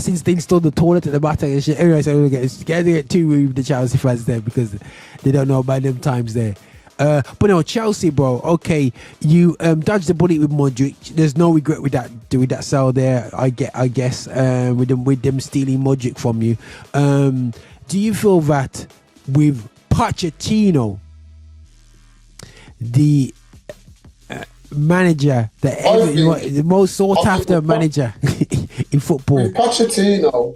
Since they installed the toilet at the back and shit. Anyway, so we get too rude with the Chelsea fans there because they don't know about them times there. But no, Chelsea, bro. Okay, you dodged the bullet with Modric. There's no regret with that sell there. I guess with them stealing Modric from you. Do you feel that with Pochettino, the manager, the most sought after manager in football, with Pochettino,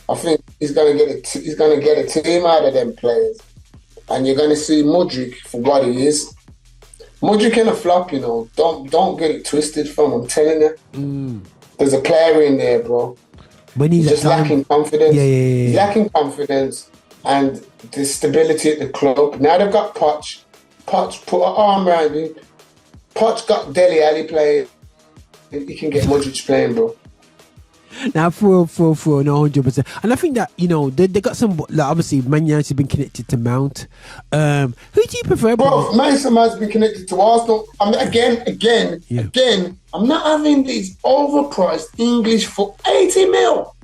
I think he's gonna get a team out of them players, and you're gonna see Modric for what he is. Modric in a flop, you know. Don't get it twisted. I'm telling you, there's a player in there, bro. When he's just lacking confidence. He's lacking confidence and the stability at the club. Now they've got Poch. Poch put an arm around him. Poch got Dele Alli playing. He can get Modric playing, bro. Now, for 100%. And I think that, you know, they got some, like, obviously, Man United has been connected to Mount. Who do you prefer? Bro, Mason has been connected to Arsenal. I mean, again, I'm not having these overpriced English for 80 mil.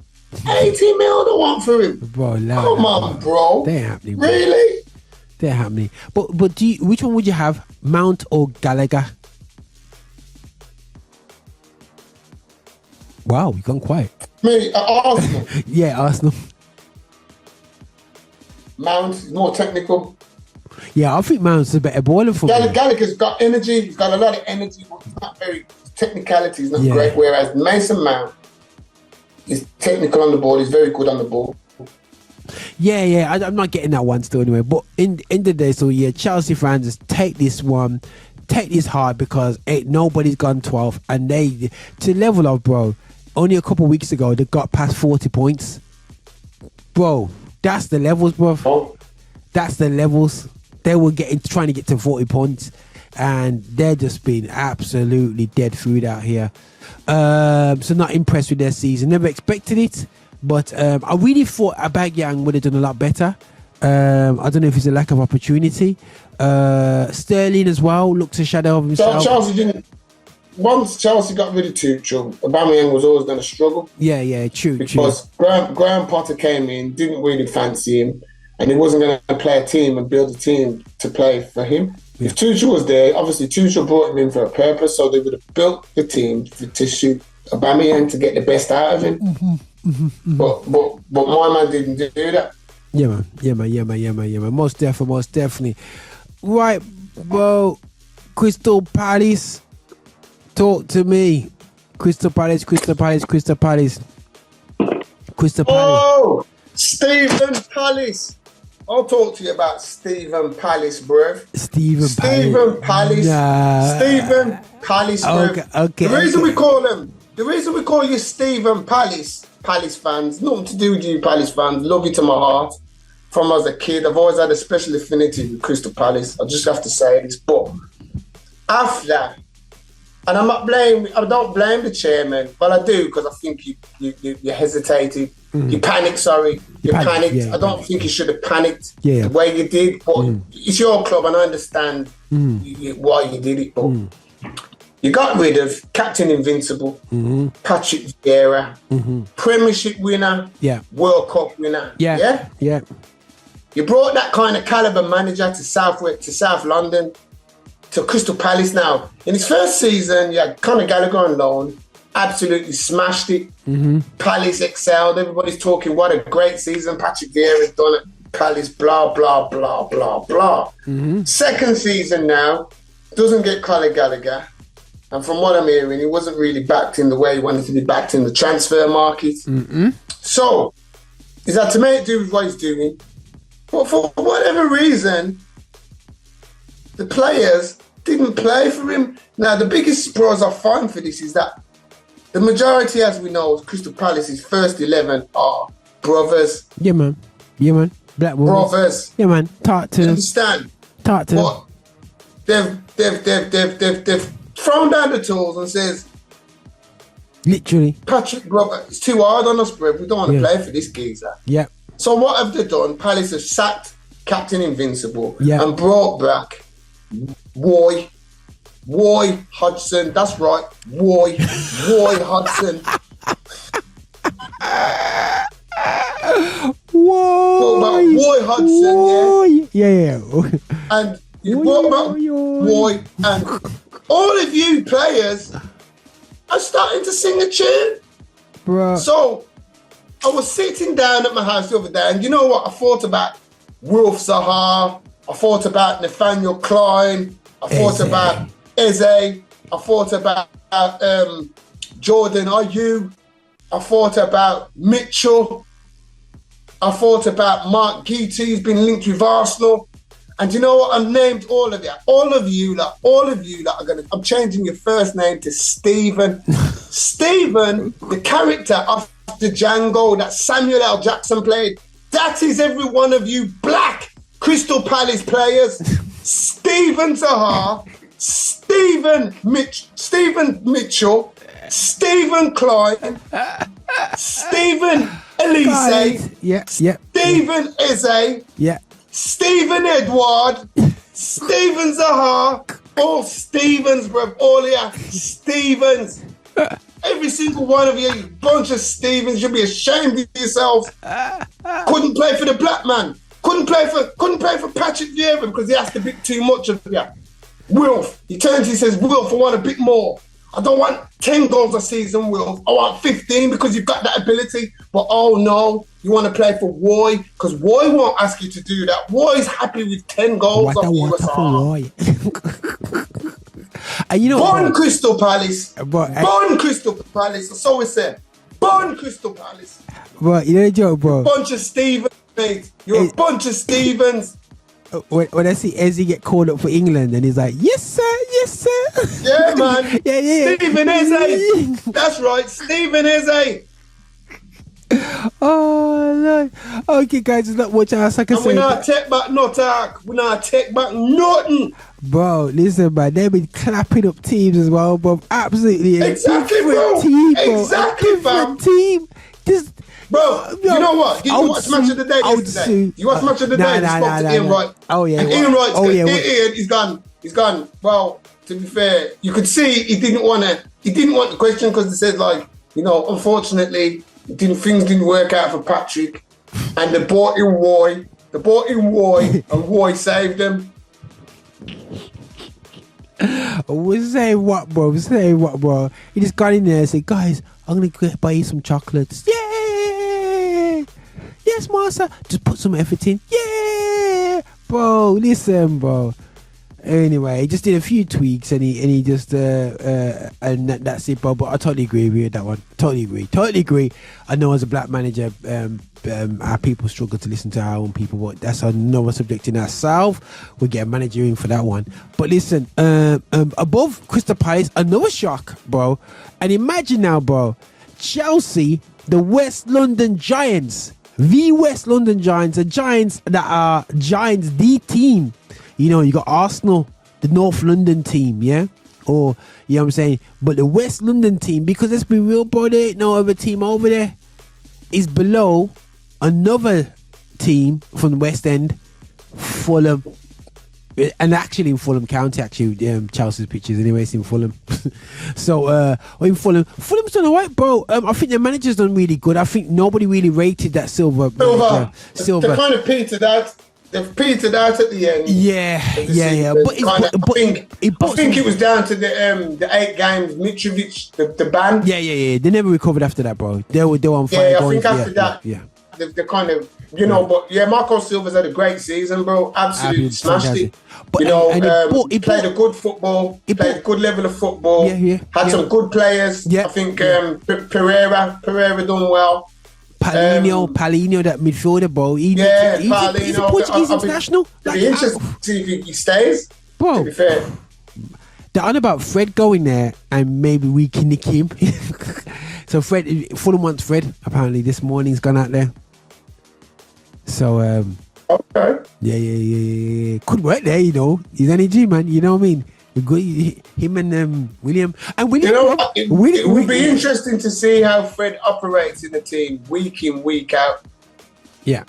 80 mil they want for him. Bro, come on, bro. They're happening, bro. Really? They're happening. But which one would you have, Mount or Gallagher? Wow, you've gone quiet. Me, Arsenal. Yeah, Arsenal. Mount is more technical. Yeah, I think Mount's a better baller for me. Gallagher's got energy. He's got a lot of energy, but it's not very technicality is not great. Whereas Mason Mount is technical on the ball. He's very good on the ball. Yeah, I'm not getting that one still anyway. But in the day, so yeah, Chelsea fans, just take this hard because nobody's gone 12, and they to level up, bro. Only a couple of weeks ago, they got past 40 points. Bro, that's the levels, bro. Oh. That's the levels. They were trying to get to 40 points, and they're just being absolutely dead food out here. So not impressed with their season. Never expected it, but I really thought Aubameyang would have done a lot better. I don't know if it's a lack of opportunity. Sterling as well looks a shadow of himself. Chelsea didn't. Once Chelsea got rid of Tuchel, Aubameyang was always going to struggle. Yeah, true. Because Graham Potter came in, didn't really fancy him, and he wasn't going to play a team and build a team to play for him. Yeah. If Tuchel was there, obviously Tuchel brought him in for a purpose, so they would have built the team to suit Aubameyang to get the best out of him. Mm-hmm. But my man didn't do that. Yeah, man. Most definitely. Right, bro. Crystal Palace. Talk to me. Crystal Palace. Oh, Stephen Palace. I'll talk to you about Stephen Palace, bruv. Stephen Palace. Nah. Stephen Palace, bruv. Okay. The reason we call you Stephen Palace fans, nothing to do with you Palace fans, love you to my heart. from as a kid. I've always had a special affinity with Crystal Palace. I just have to say this. But after, and I don't blame the chairman, but I do, because I think you hesitated. You panicked, You panicked. Yeah, I don't think you should have panicked the way you did. But it's your club, and I understand why you did it. But you got rid of Captain Invincible, Patrick Vieira, Premiership winner, World Cup winner. Yeah. You brought that kind of caliber manager to South London, to Crystal Palace now. In his first season, you had Conor Gallagher on loan, absolutely smashed it. Palace excelled. Everybody's talking, what a great season Patrick Vieira's done at Palace, blah, blah, blah, blah, blah. Second season now, doesn't get Conor Gallagher. And from what I'm hearing, he wasn't really backed in the way he wanted to be backed in the transfer market. So, is that to make do with what he's doing? But for whatever reason, the players didn't play for him. Now, the biggest surprise I find for this is that the majority, as we know, of Crystal Palace's first 11 are brothers. Yeah, man. Black women. Brothers. Yeah, man. Talk to. Understand? Talk to. But they've thrown down the tools and says, literally, Patrick, brother, it's too hard on us, bro. We don't want to play for this geezer. Yeah. So what have they done? Palace have sacked Captain Invincible and brought back Roy Hodgson. That's right, Roy Hodgson. Roy Hodgson, yeah. And you brought back Roy, and all of you players are starting to sing a tune. Bruh. So I was sitting down at my house the other day, and you know what? I thought about Wilf Zaha. I thought about Nathaniel Klein. I thought about Eze. I thought about Jordan Ayew. I thought about Mitchell. I thought about Mark Guiti, who's been linked with Arsenal. And you know what? I've named all of you. All of you that are going to... I'm changing your first name to Stephen. Stephen, the character of the Django that Samuel L. Jackson played. That is every one of you black Crystal Palace players. Stephen Zaha, Stephen Mitchell, Stephen Klein, Stephen Elise, Stephen Eze, Stephen Edward, Stephen Zaha, all Stevens, bro, all here, Stevens. Every single one of you, bunch of Stevens, you'll be ashamed of yourselves. Couldn't play for the black man. Couldn't play for Patrick Vieira because he asked a bit too much of you. Wilf, he turns, he says, Wilf, I want a bit more. I don't want 10 goals a season, Wilf. I want 15 because you've got that ability. But oh no, you want to play for Roy because Roy won't ask you to do that. Roy's happy with 10 goals off USR. And you know, Born Crystal Palace. Born Crystal Palace. So we said. Born Crystal Palace. Bro, you know the joke, bro. Bunch of Stevens, mate. You're a bunch of Stevens. When I see Ezzy get called up for England and he's like, yes sir. Yeah, man. yeah. Stephen Eze. That's right, Stephen Eze. Oh Lord. Okay, guys, it's not much else I can say. We're not take back no talk. We're not take back nothing. Bro, listen, man, they've been clapping up teams as well, bro. Absolutely. Exactly, bro. Team, bro. Exactly, fam. Team. Just, bro, you know what? Did you watch Match of the Day yesterday? You watched Match of the Day? Nah, Ian Wright. Oh, yeah. And Ian Wright's Ian, he's gone. Well, to be fair, you could see he didn't want the question because they said, like, you know, unfortunately, things didn't work out for Patrick. And they bought in Roy. And Roy saved him. We're saying what, bro? He just got in there and said, guys, I'm going to buy you some chocolates. Yeah! Yes, master. Just put some effort in. Yeah! Bro, listen, bro. Anyway, he just did a few tweaks and he just and that's it, bro. But I totally agree with you that one. Totally agree. I know as a black manager, our people struggle to listen to our own people, but that's another subject in ourselves. We get a manager in for that one. But listen, above Crystal Palace, another shock, bro. And imagine now, bro, Chelsea, the West London Giants, The West London Giants, the Giants that are Giants, the team. You know, you got Arsenal, the North London team, yeah? Or, you know what I'm saying? But the West London team, because let's be real, bro, there ain't no other team over there, is below another team from the West End, Fulham. And actually in Fulham County, Chelsea's pitches anyway, it's in Fulham. So, in Fulham's done alright, bro. I think their manager's done really good. I think nobody really rated that Silver. They kind of petered out. They've petered out at the end. Yeah. But I think it was down to the 8 games, Mitrovic, the ban. Yeah. They never recovered after that, bro. They were on fire. Yeah, I think after that, they kind of, you know, but Marco Silva's had a great season, bro. Absolutely smashed it. But, he played a good football, played a good level of football, had some good players. I think Pereira done well. Paulinho, that midfielder, bro. He's a Portuguese international. It'd be interesting to see if he stays, bro. To be fair. They're on about Fred going there and maybe we can nick him. So Fulham wants Fred. Apparently this morning he's gone out there. So okay. Yeah. Could work there, you know. He's an EG man, you know what I mean? Him and William. And William, you know, it would be interesting to see how Fred operates in the team week in, week out. Yeah.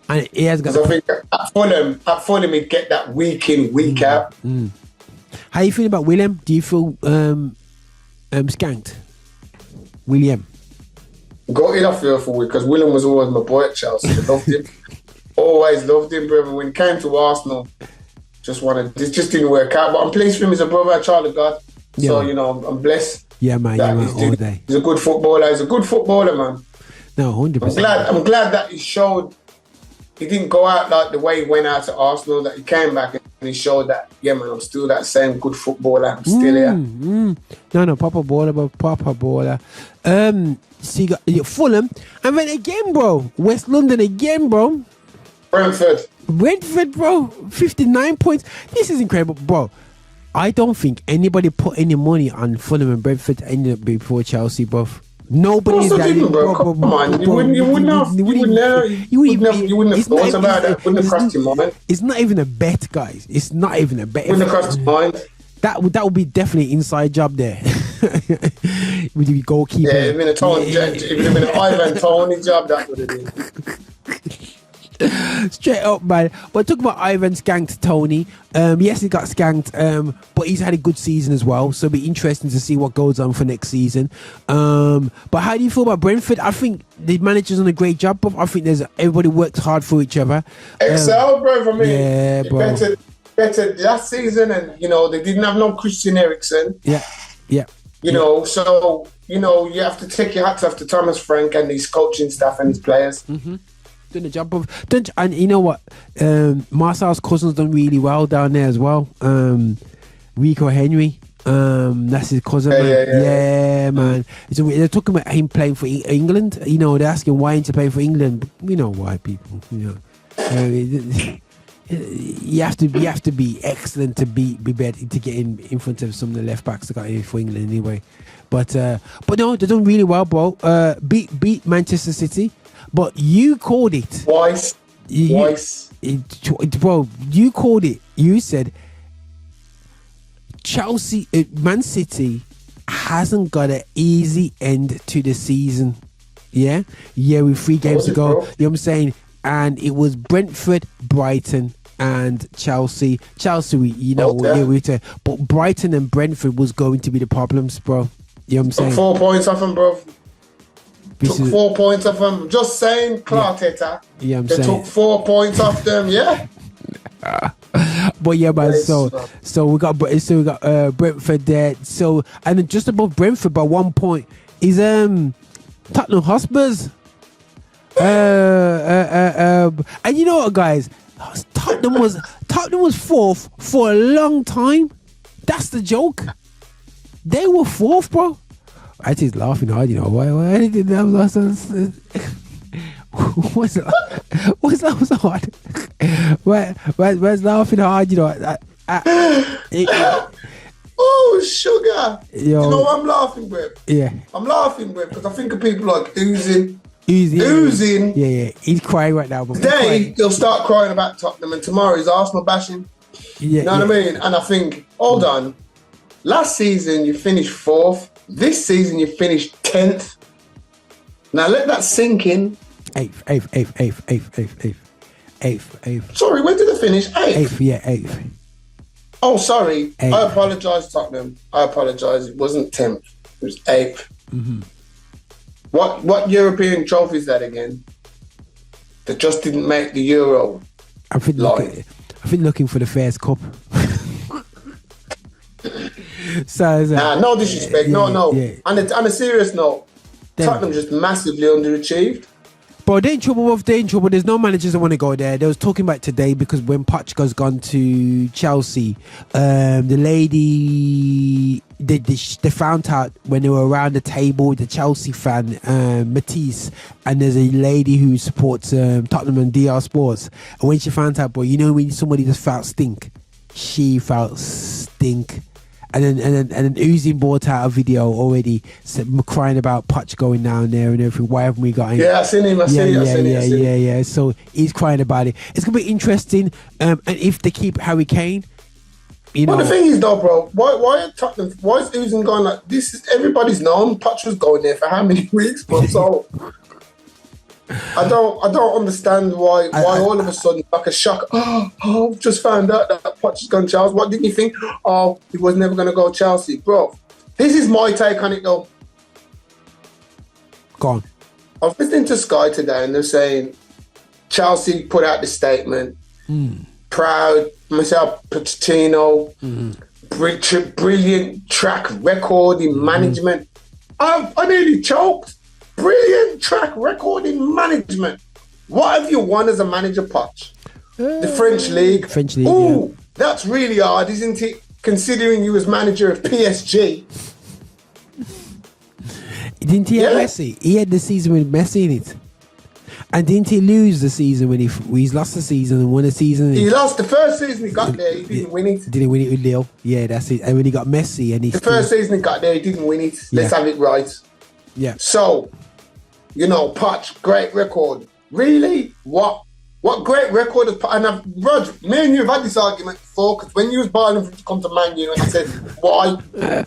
And he has got. I think at Fulham he'd get that week in, week out. How you feel about William? Do you feel skanked? William. Got it off here for week because William was always my boy at Chelsea. I loved him. Always loved him, brother. When he came to Arsenal, it just didn't work out. But I'm pleased for him. He's a brother, a child of God. Yeah. So, you know, I'm blessed. Yeah, man. All day. He's a good footballer. He's a good footballer, man. No, 100%. I'm glad that he showed. He didn't go out like the way he went out to Arsenal. That he came back and he showed that, yeah, man, I'm still that same good footballer. I'm still here. No, proper baller. So you got Fulham, and then again, bro, West London again, bro. Brentford, bro, 59 points. This is incredible, bro. I don't think anybody put any money on Fulham and Brentford to end up before Chelsea, bro. Nobody is that, bro. Come on, you wouldn't have thought about that. Wouldn't have crossed your mind. It's not even a bet, guys. It's not even a bet. Wouldn't have crossed your mind. That would be definitely inside job there. With the goalkeeper. Yeah, it'd have been an Ivan Toney job. That would have been. Straight up, man. But talking about Ivan skanked Tony. Yes, he got skanked, but he's had a good season as well. So it'll be interesting to see what goes on for next season. But how do you feel about Brentford? I think the manager's done a great job, but I think everybody works hard for each other. Excel, bro, for me. Yeah, bro. Better last season, and you know they didn't have no Christian Eriksen. Yeah. You know, so you know you have to take your hats off to Thomas Frank and his coaching staff and his players. Doing the job and you know what? Marcel's cousin's done really well down there as well. Rico Henry. That's his cousin, man. Yeah, man. So they're talking about him playing for England. You know, they're asking why ain't he playing for England? We know why, people. You know. You have to be excellent to be better to get in front of some of the left backs that got in for England anyway. But no, they're doing really well, bro. Beat Manchester City, but you called it twice. Bro, you called it. You said Chelsea, Man City hasn't got an easy end to the season. Yeah, with 3 games to go. You know what I'm saying? And it was Brentford, Brighton, and Chelsea. You know, but Brighton and Brentford was going to be the problems, bro. You know what I'm saying? 4 points off them, bro. Took 4 points off them. Just saying, Clarteta. Yeah, I'm saying. They took 4 points off them, yeah. But yeah, man. So we got Brentford there. So and then just above Brentford by 1 point is Tottenham Hotspurs. And you know what, guys? Tottenham was fourth for a long time. That's the joke. They were fourth, bro. I just laughing hard, you know. Why did that what's that so hard? Where's laughing hard, you know? Oh, sugar. Yo. You know what I'm laughing with? Yeah. I'm laughing with because I think of people like Oozing. oozing. Yeah. He's crying right now. But today, he'll start crying about Tottenham, and tomorrow he's Arsenal bashing. Yeah, you know what I mean? And I think, hold on. Last season, you finished 4th. This season, you finished 10th. Now, let that sink in. 8th. Sorry, when did they finish? 8th? 8th. Oh, sorry. 8th. I apologise, Tottenham. I apologise. It wasn't 10th. It was 8th. Mm-hmm. What European trophy is that again? That just didn't make the Euro. I've been looking for the first cup. No disrespect. No. Yeah. On a serious note, Tottenham just massively underachieved. But they're in trouble. There's no managers that want to go there. They was talking about today because when Poch's gone to Chelsea, the lady they found out when they were around the table with the Chelsea fan Matisse, and there's a lady who supports Tottenham and DR Sports. And when she found out, boy, you know when somebody just felt stink, she felt stink. And then Uzi brought out a video already crying about Poch going down there and everything. Why haven't we got him? Yeah, I seen him. Yeah. So he's crying about it. It's gonna be interesting. And if they keep Harry Kane, Well, the thing is though, bro, why are Tottenham? Why is Uzi going like this? Is everybody's known Poch was going there for how many weeks? But so I don't understand why all of a sudden like a shock. I've just found out that Poch has gone Chelsea. What didn't you think? Oh, he was never going to go Chelsea, bro. This is my take on it though. Go on. I was listening to Sky today and they're saying Chelsea put out the statement. Proud, myself, Pochettino, brilliant track record in management. I nearly choked. Brilliant track record in management. What have you won as a manager, Poch? The French League. Ooh, yeah. That's really hard, isn't it? Considering you was manager of PSG. Didn't he have Messi? He had the season with Messi in it. And didn't he lose the season when he's lost the season and won the season? He lost the first season he got there. He didn't win it. Didn't win it with Lille. Yeah, that's it. And when he got Messi and the first season he got there, he didn't win it. Let's have it right. Yeah. So, Poch, great record. Really? What great record is Poch? And Rog, me and you have had this argument before because when you was balling for him to come to Man U and I said, why? Yeah,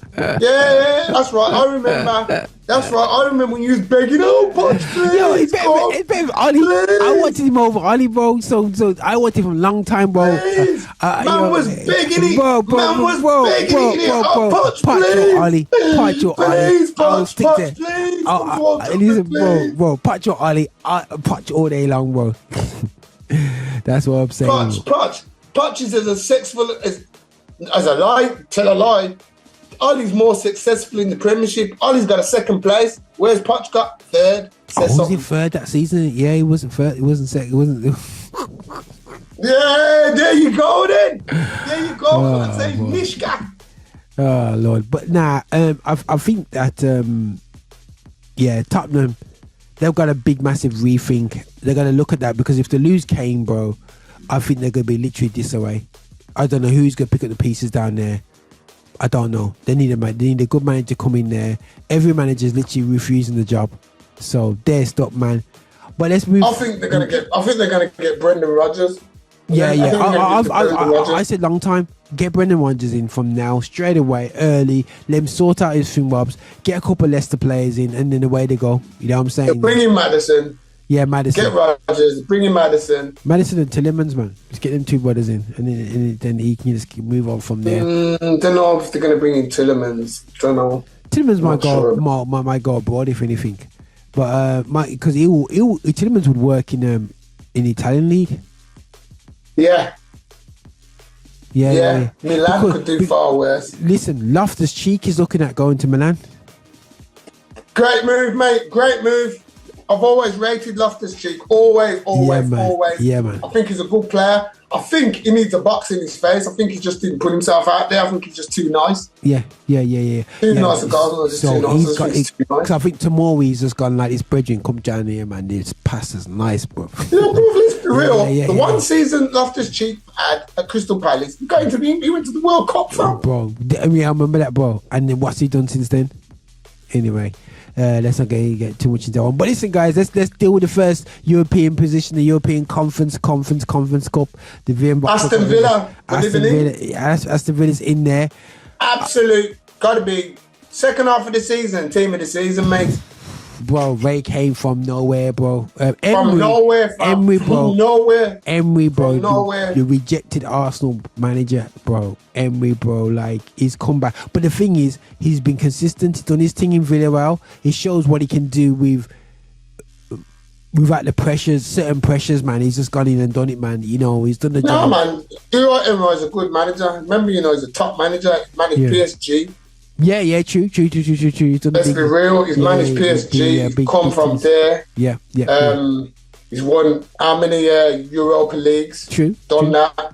that's right. I remember. That's right. I remember when you was begging, Poch, please. Yo, it's better Ollie. I wanted him over Ollie, bro. So I wanted him a long time, bro. Man was begging it. Bro. Poch, Ollie. Poch, Ollie. I'll stick there. Please, bro. Poch, Ollie. Poch all day long, bro. That's what I'm saying. Poch is as successful as a lie, tell a lie. Ollie's more successful in the Premiership. Ollie's got a 2nd place. Where's Poch got 3rd? Was he 3rd that season? Yeah, he wasn't 3rd. He wasn't 2nd. He wasn't. Yeah, there you go then. There you go. I'm saying Mishka. Oh Lord, but I think that Tottenham, they've got a big, massive rethink. They're gonna look at that because if they lose Kane, bro, I think they're gonna be literally disarray. I don't know who's gonna pick up the pieces down there. I don't know. They need a good manager to come in there. Every manager is literally refusing the job, so they're stuck, man. But let's move. I think they're gonna get Brendan Rodgers. Yeah. I said long time. Get Brendan Rodgers in from now, straight away, early. Let him sort out his thing bobs. Get a couple of Leicester players in, and then away they go. You know what I'm saying? Bring in Maddison. Yeah, Maddison. Get Rodgers. Bring in Maddison. Madison and Tillemans, man. Just get them 2 brothers in, and then he can just move on from there. Don't know if they're gonna bring in Tillemans. Don't know. Tillemans might go abroad if anything, but because Tillemans would work in the Italian league. Yeah. Milan could do far worse. Listen, Loftus-Cheek is looking at going to Milan. Great move, mate. Great move. I've always rated Loftus-Cheek. Always. Yeah, man. I think he's a good player. I think he needs a box in his face. I think he just didn't put himself out there. I think he's just too nice. Yeah. Too nice a guy. So because I think tomorrow he's just gone like this brethren, come down here, man. This pass is nice, bro. Yeah, bro, let's be real. One season Loftus-Cheek had at Crystal Palace. He went to the World Cup, fam. Bro, I remember that, bro. And then what's he done since then? Anyway. let's not get too much into that one. But listen, guys, let's deal with the first European position, the European Conference Cup, the VM. Aston Villa. Aston Villa's in there. Absolute, gotta be second half of the season, team of the season, mate. Bro, Ray came from nowhere, bro. From nowhere, fam. Emery, bro. From nowhere. Emery, bro. From nowhere. You rejected Arsenal manager, bro. Emery, bro. Like, he's come back. But the thing is, he's been consistent. He's done his thing in Villa well. He shows what he can do without the pressures, certain pressures, man. He's just gone in and done it, man. You know, he's done the job. No, man. Emery is a good manager. Remember, he's a top manager. Managed PSG. Yeah, true. Let's be real. He's managed PSG. He's come from there. Yeah. He's won how many Europa Leagues? Done that.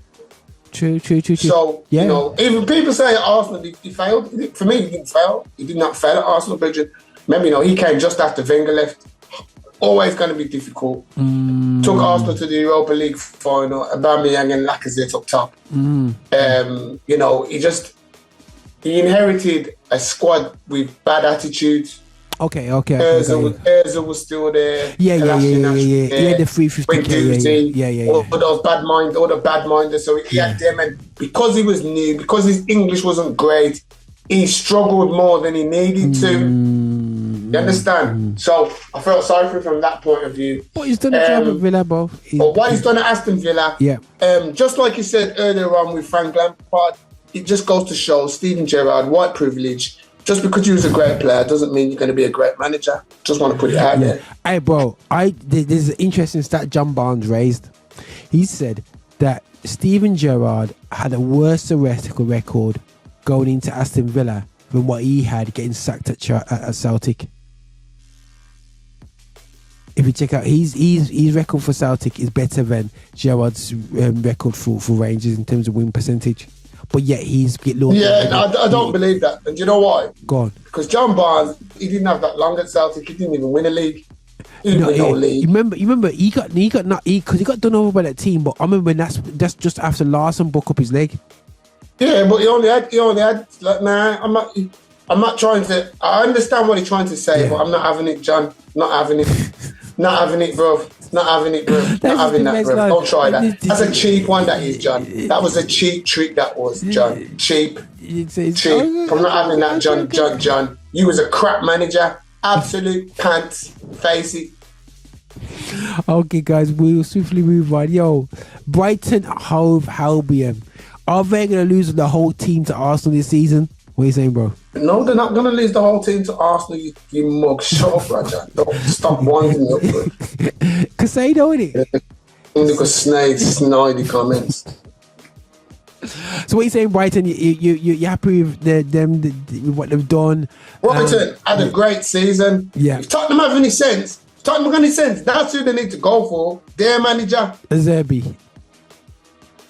True. So, you know, even people say at Arsenal, he failed. For me, he didn't fail. He did not fail at Arsenal, Bridget. Remember, he came just after Wenger left. Always going to be difficult. Took Arsenal to the Europa League final. Aubameyang and Lacazette up top. He inherited a squad with bad attitudes. Okay. Ozil was still there. Yeah. He had the 350. All the bad minders. So he had them, and because he was new, because his English wasn't great, he struggled more than he needed to. You understand? So I felt sorry for him from that point of view. But he's done a job at Villa, bro. But what he's done at Aston Villa, just like you said earlier on with Frank Lampard, it just goes to show Steven Gerrard, white privilege. Just because you was a great player doesn't mean you're going to be a great manager. Just want to put it out there. Hey, bro, there's an interesting stat John Barnes raised. He said that Steven Gerrard had a worse theoretical record going into Aston Villa than what he had getting sacked at Celtic. If you check out his record for Celtic is better than Gerrard's record for Rangers in terms of win percentage. But yet he's get low. I don't believe that. And do you know why? Go on. Because John Barnes, he didn't have that long at Celtic. He didn't even win a league. He didn't win no league. You remember he got done over by that team. But I remember when that's just after Larson broke up his leg. Yeah, but he only had like, nah. I'm not trying to. I understand what he's trying to say, but I'm not having it, John. Not having it. Not having it, bro. Not having it, bro. Not having that, bro. Don't try that. That's a cheap one, that is, John. That was a cheap trick, that was, John. Cheap. I'm not having that, John. You was a crap manager. Absolute pants. Face it. Okay, guys, we'll swiftly move on. Yo, Brighton Hove Albion. Are they going to lose the whole team to Arsenal this season? What are you saying, bro? No, they're not going to lose the whole team to Arsenal, you mug. Shut up, Roger. Don't stop winding up, bro. Casado, innit? Because snidey comments. So what are you saying, Brighton? You happy with with what they've done? Brighton had a great season. Yeah. If Tottenham have any sense, that's who they need to go for. Their manager. Zerbi.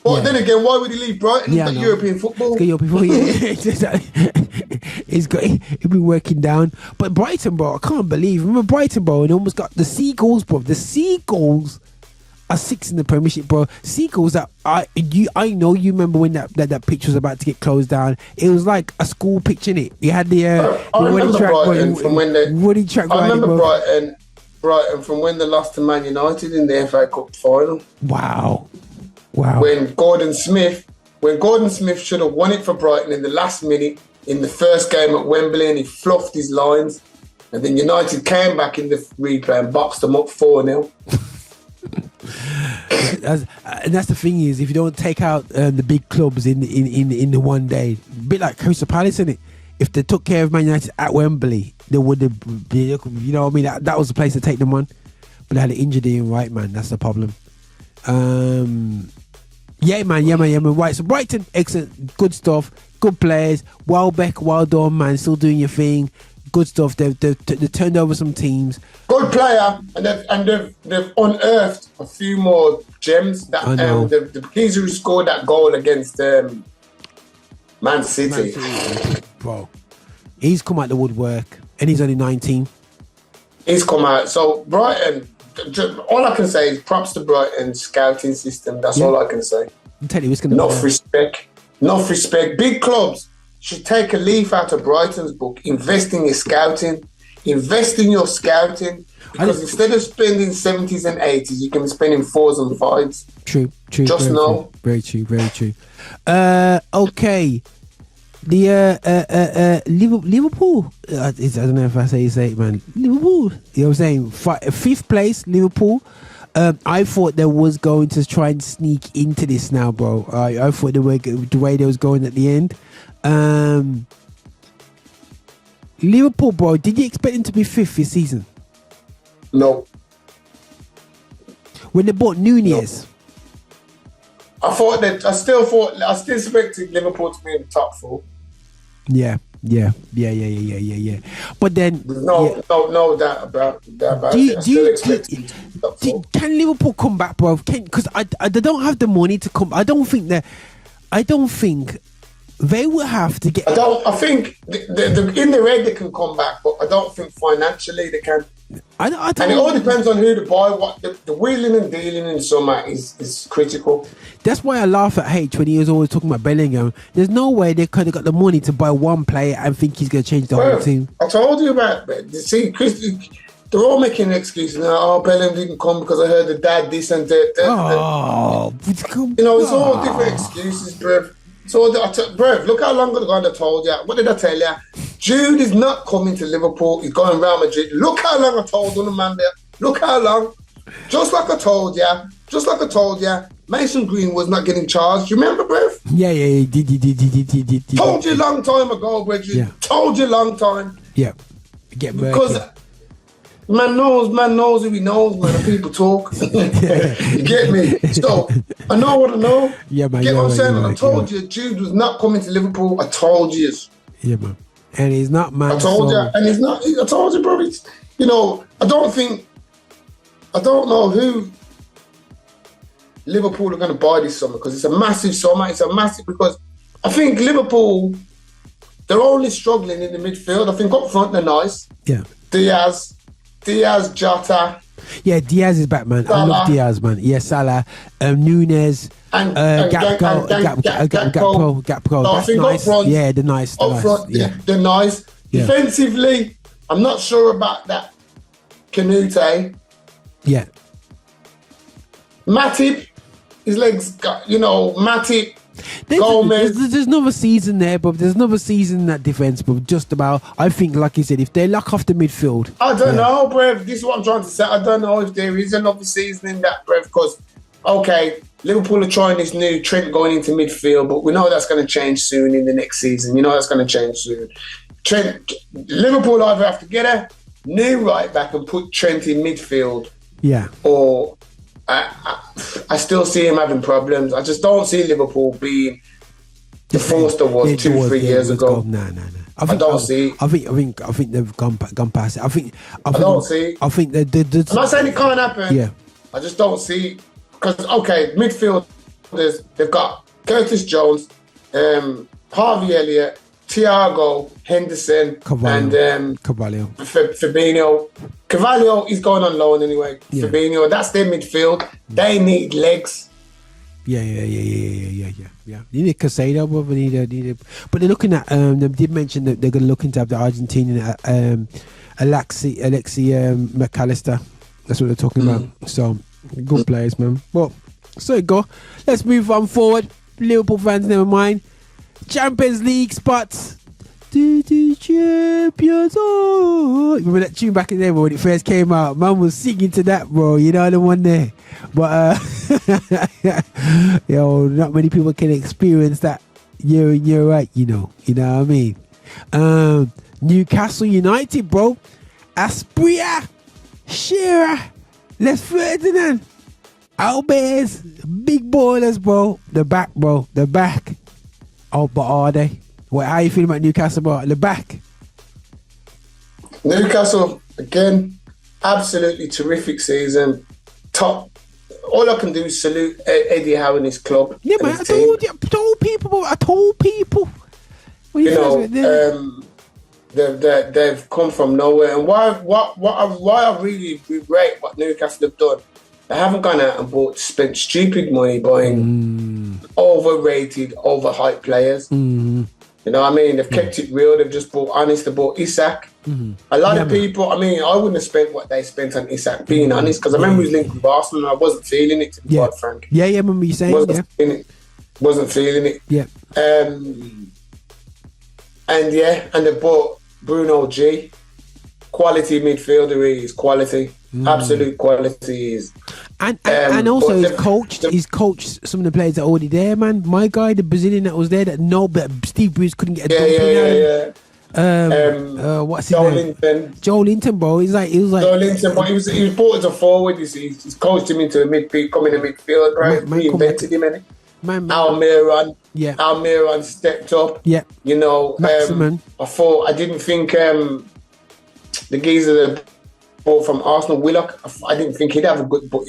But then again, why would he leave Brighton? He's got European football. He'll be working down. But Brighton, bro, I can't believe. Remember Brighton, bro, and almost got the Seagulls, bro. The Seagulls are 6 in the Premiership, bro. Seagulls that I know you remember when that pitch was about to get closed down. It was like a school pitch, innit? You had the woody track. I remember bro. Brighton from when they lost to Man United in the FA Cup final. Wow. When Gordon Smith should have won it for Brighton in the last minute in the first game at Wembley, and he fluffed his lines, and then United came back in the replay and boxed them up 4-0. And that's the thing is, if you don't take out the big clubs in the one day, a bit like Crystal Palace, innit? If they took care of Man United at Wembley, they would have, you know what I mean? That was the place to take them on. But they had an injury in right, man. That's the problem. Yeah, man. Right, so Brighton, excellent, good stuff, good players. Welbeck, well done, man. Still doing your thing. Good stuff. They've turned over some teams. Good player, and they've unearthed a few more gems. That the geezer who scored that goal against Man City, bro. He's come out the woodwork, and he's only 19. He's come out. So Brighton. All I can say is props to Brighton's scouting system. That's all I can say. I'll tell you, it's gonna enough respect. Big clubs should take a leaf out of Brighton's book, investing in scouting. invest in your scouting, because instead of spending 70s and 80s, you can be spending 4s and 5s. True. Just know. Very true. Okay. The Liverpool. I don't know if I say it, man. Liverpool. You know what I'm saying? 5th place, Liverpool. I thought they was going to try and sneak into this now, bro. I thought the way they was going at the end. Liverpool, bro. Did you expect them to be 5th this season? No. When they bought Nunez. No. I still expected Liverpool to be in the top 4. Yeah. But then, no doubt about it. Can Liverpool come back, bro? Because they don't have the money to come. I don't think they will have to get. I think in the red they can come back, but I don't think financially they can. And it all depends on who to buy. What the wheeling and dealing in summer is critical. That's why I laugh at H when he was always talking about Bellingham. There's no way they could have got the money to buy one player and think he's going to change the whole team. I told you about it. See, Chris, they're all making excuses now. Oh, Bellingham didn't come because I heard the dad this and that. It's all different excuses, bruv. So, bruv, look how long ago I told you. What did I tell you? Jude is not coming to Liverpool. He's going Real Madrid. Look how long I told you, man. There. Look how long. Just like I told you. Mason Green was not getting charged. You remember, bruv? Yeah. Did. Told you a long time ago, bruv. Yeah. Told you a long time. Yeah. Because man knows who he knows, man. And people talk. You get me? So, I know what I know. Yeah, man. Get what I'm saying? I told you, Jude was not coming to Liverpool. I told you. Yeah, man. And he's not, man. I told you. And he's not. I told you, bro. I don't know who Liverpool are going to buy this summer, because it's a massive summer. Because I think Liverpool, they're only struggling in the midfield. I think up front they're nice. Yeah. Diaz, Jota. Yeah, Diaz is back, man. Salah. I love Diaz, man. Yeah, Salah, Nunez, Gakpo. No, That's nice. Front, yeah, they're nice. They're nice. Yeah. Defensively, I'm not sure about that. Canute. Yeah. Matip, his legs, Matip. There's another season there, but there's another season in that defence, but just about, I think, like you said, if they lock off the midfield. I don't know, bruv. This is what I'm trying to say. I don't know if there is another season in that, bruv, because, okay, Liverpool are trying this new Trent going into midfield, but we know that's going to change soon in the next season. That's going to change soon. Liverpool either have to get a new right back and put Trent in midfield. Yeah. Or I still see him having problems. I just don't see Liverpool being the force there was 2-3 years ago. No. I think they've gone past it. I don't see. I think that. I'm not saying it can't happen. Yeah. I just don't see, because midfield, they've got Curtis Jones, Harvey Elliott, Thiago, Henderson, and Carvalho. Fabinho. Carvalho is going on loan anyway. Yeah. Fabinho, that's their midfield. They need legs. Yeah. You need Casado, but they're looking at. They did mention that they're going to look into the Argentinian Alexi McAllister. That's what they're talking about. So good players, man. Well, so you go. Let's move on forward. Liverpool fans, never mind. Champions League spots. Champions. Oh. Remember that tune back in there when it first came out? Man was singing to that, bro. You know the one there. But not many people can experience that year in, year out. You know what I mean? Newcastle United, bro. Aspria, Shearer, Les Ferdinand, Alves, big ballers, bro. The back, bro. The back. Oh, but are they? How you feeling about Newcastle, bro? At the back? Newcastle, again, absolutely terrific season. Top. All I can do is salute Eddie Howe and his club. Yeah, man, I told people. They've come from nowhere. And why I really rate what Newcastle have done, they haven't gone out and spent stupid money buying overrated, overhyped players. You know what I mean? They've kept it real. They've just bought honest. They bought Isak. A lot of people, I mean, I wouldn't have spent what they spent on Isak, being honest, because I remember he was linked with Arsenal and I wasn't feeling it, to be quite frank. Yeah, I remember you saying, Wasn't feeling it. Yeah. And they bought Bruno G. Quality midfielder he is, quality. Absolute quality he is. And also he's coached some of the players that are already there, man. My guy, the Brazilian that was there, that Steve Bruce couldn't get a dunk in. What's his name? Joe Linton, bro. He was like Joe Linton, but he was brought as a forward. He's coached him into a midfield, bro. He invented him, innit? Almiron stepped up. Yeah. You know, I didn't think the geezer that bought from Arsenal, Willock, I didn't think he'd have a good, but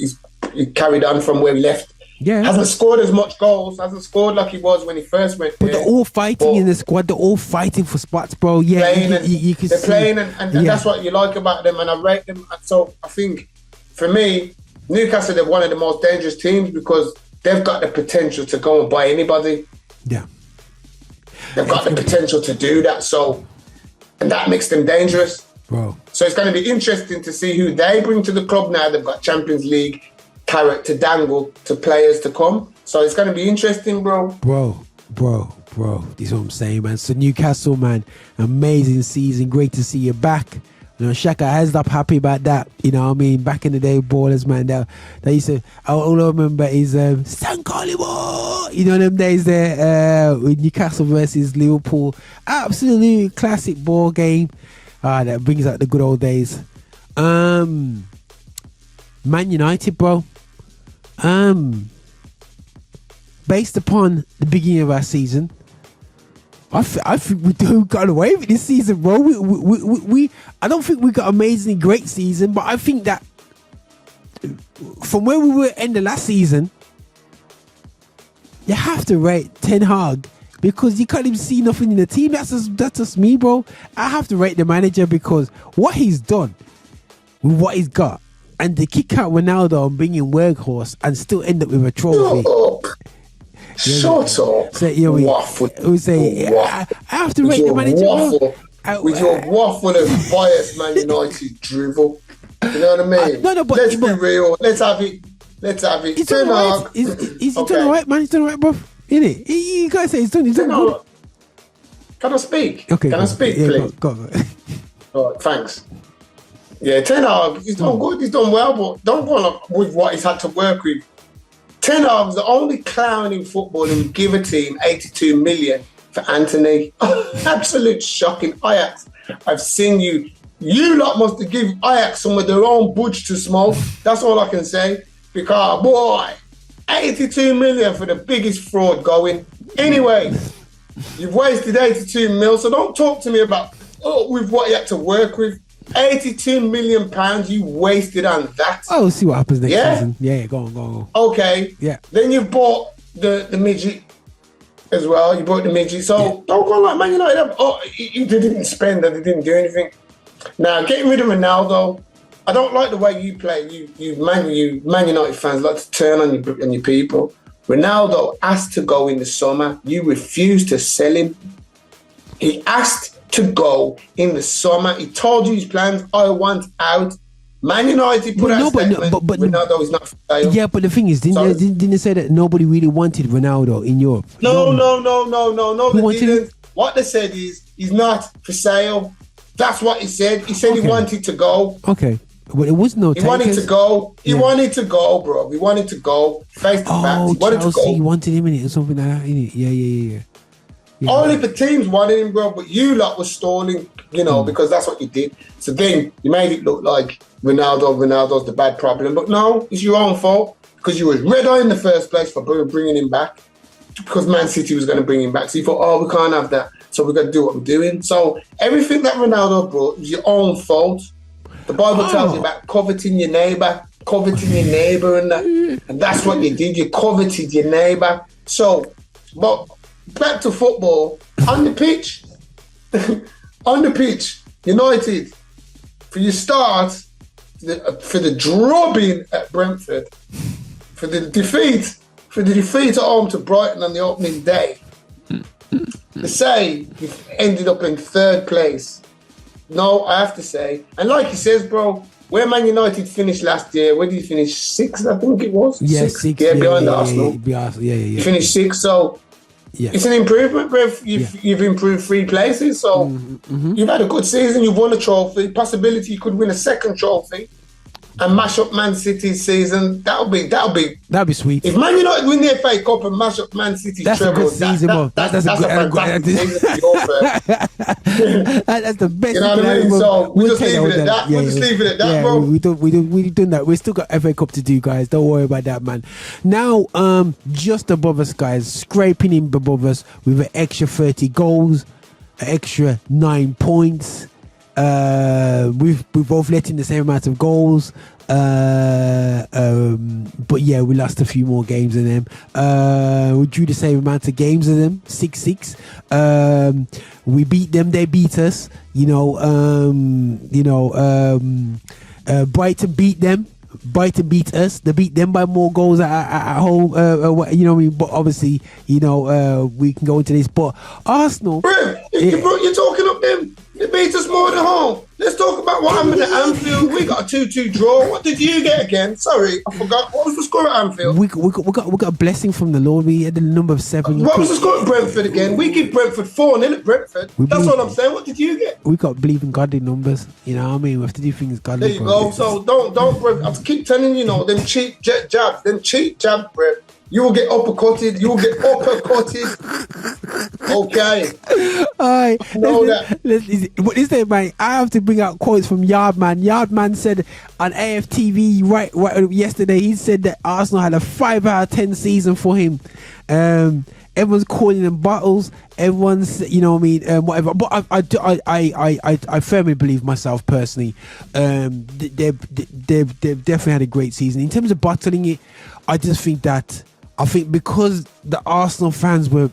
he carried on from where he left. Yeah. Hasn't scored as much goals, hasn't scored like he was when he first went there. But they're all fighting in the squad, they're all fighting for spots, bro. Yeah, you can they're see. playing and that's what you like about them, and I rate them. So I think, for me, Newcastle, they're one of the most dangerous teams because they've got the potential to go and buy anybody. Yeah. They've got the potential to do that, and that makes them dangerous. Bro. So it's going to be interesting to see who they bring to the club now. They've got Champions League carrot to dangle to players to come. So it's going to be interesting, bro. Bro. This is what I'm saying, man. So Newcastle, man, amazing season. Great to see you back. You know, Shaka has up happy about that. You know what I mean? Back in the day, ballers, man. That used to, all I remember is San Carlo. You know them days there with Newcastle versus Liverpool. Absolute classic ball game. That brings out the good old days. Man United, bro. Based upon the beginning of our season, I think we got away with this season, bro. We I don't think we got an amazingly great season, but I think that from where we were end of last season, you have to rate Ten Hag. Because you can't even see nothing in the team. That's just me, bro. I have to rate the manager because what he's done with what he's got, and to kick out Ronaldo and bring in Workhorse and still end up with a trophy. Shut up. So, you know, we say I have to rate the manager. With your waffle and biased Man United drivel. You know what I mean? No, but let's be real. Let's have it. He's done alright. He's done alright, man. He's done alright, bro. Innit? You guys say he's done good. Can I speak? Okay. Can I speak, please? Go. All right, thanks. Yeah, Ten Hag, he's done good, he's done well, but don't go on with what he's had to work with. Ten Hag's the only clown in football who would give a team 82 million for Anthony. Absolute shocking. Ajax, I've seen you. You lot must have given Ajax some of their own budge to smoke. That's all I can say. Because, boy, 82 million for the biggest fraud going. Anyway, you've wasted 82 mil, so don't talk to me about with what you had to work with. 82 million pounds you wasted on that. Oh, we'll see what happens next season. Yeah, go on. Okay. Yeah. Then you bought the midget as well. You bought the midget. So don't go like Man United. They didn't spend and they didn't do anything. Now, getting rid of Ronaldo, I don't like the way you play. You Man United fans like to turn on your people. Ronaldo asked to go in the summer. You refused to sell him. He asked to go in the summer. He told you his plans. I want out. Man United put out a statement. But Ronaldo is not for sale. Yeah, but the thing is, didn't they say that nobody really wanted Ronaldo in Europe? No. They didn't. What they said is he's not for sale. That's what he said. He said he wanted to go. Okay. But it was no takers. He wanted to go. He wanted to go, bro. He wanted to go. Face to facts. He wanted Chelsea to go. He wanted him in it or something like that, innit? Yeah. Only the teams wanted him, bro. But you lot was stalling, because that's what you did. So then you made it look like Ronaldo's the bad problem. But no, it's your own fault because you was red-eye in the first place for bringing him back because Man City was going to bring him back. So you thought, we can't have that. So we've got to do what we're doing. So everything that Ronaldo brought was your own fault. The Bible tells you about coveting your neighbour and that. And that's what you did. You coveted your neighbour. So, but back to football. On the pitch, United, for your start, for the drubbing at Brentford, for the defeat at home to Brighton on the opening day, to say you've ended up in third place. No, I have to say. And like he says, bro, where Man United finished last year, where did he finish? 6th, I think it was? Yeah, 6th. Yeah, behind Arsenal. Yeah. He finished 6th, so it's an improvement, bro. You've improved 3 places, so you've had a good season, you've won a trophy, possibility you could win a second trophy and mash up Man City's season. That'll be sweet. If Man United win the FA Cup and mash up Man City's treble, a good season, that's a fantastic season to go for. That's the best. You know what I mean? So we'll just leave it at that. We'll just leave it at that, bro. We've done that. We've still got FA Cup to do, guys. Don't worry about that, man. Now, just above us, guys, scraping in above us with an extra 30 goals, an extra 9 points. We've both let in the same amount of goals, but yeah, we lost a few more games than them. We drew the same amount of games as them, 6-6. We beat them, they beat us. Brighton beat them. Brighton beat us. They beat them by more goals at home. But obviously, we can go into this. But Arsenal, you're talking up them. They beat us more than home. Let's talk about what happened at Anfield. We got a 2-2 draw. What did you get again? Sorry, I forgot. What was the score at Anfield? We got a blessing from the Lord. We had the number of 7. What was the score at Brentford again? We give Brentford 4-0 at Brentford. That's all I'm saying. What did you get? We got believe in godly numbers. You know what I mean? We have to do things godly. There you go. So don't. I keep telling you, them cheap jabs, Brent. You will get uppercutted. Okay. Alright. Know that. What is that, man? I have to bring out quotes from Yardman. Yardman said on AFTV right yesterday, he said that Arsenal had a 5 out of 10 season for him. Everyone's calling them bottles. Everyone's, whatever. But I firmly believe myself personally. They've definitely had a great season. In terms of bottling it, I think because the Arsenal fans were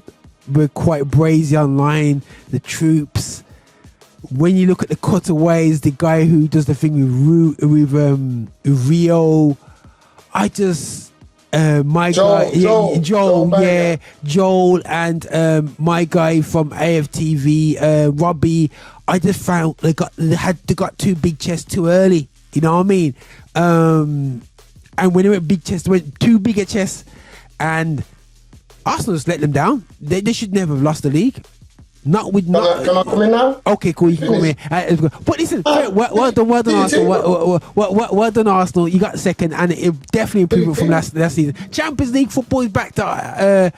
quite brazy online, the troops. When you look at the cutaways, the guy who does the thing with Rio, Joel, and my guy from AFTV, Robbie. I just found they got too big chest too early. You know what I mean? And when they went big chest, they went too big a chest, and Arsenal just let them down. They should never have lost the league. Can I come in now? Okay, cool. You can come in. But listen, well done, Arsenal. Well done, Arsenal. You got second, and it definitely improved from last season. Champions League football is back to Highbury.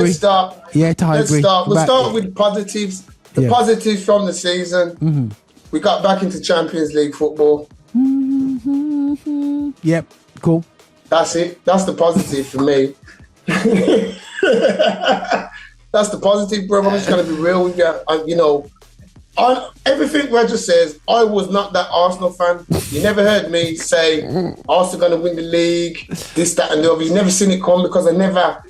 Let's start. Yeah, to Highbury. Let's start. We'll start with positives. The positives from the season. Mm-hmm. We got back into Champions League football. Mm-hmm. Yep, cool. That's it. That's the positive for me. That's the positive, bro. I'm just going to be real with you. On everything Roger says, I was not that Arsenal fan. You never heard me say Arsenal going to win the league, this, that, and the other. You never seen it come because I never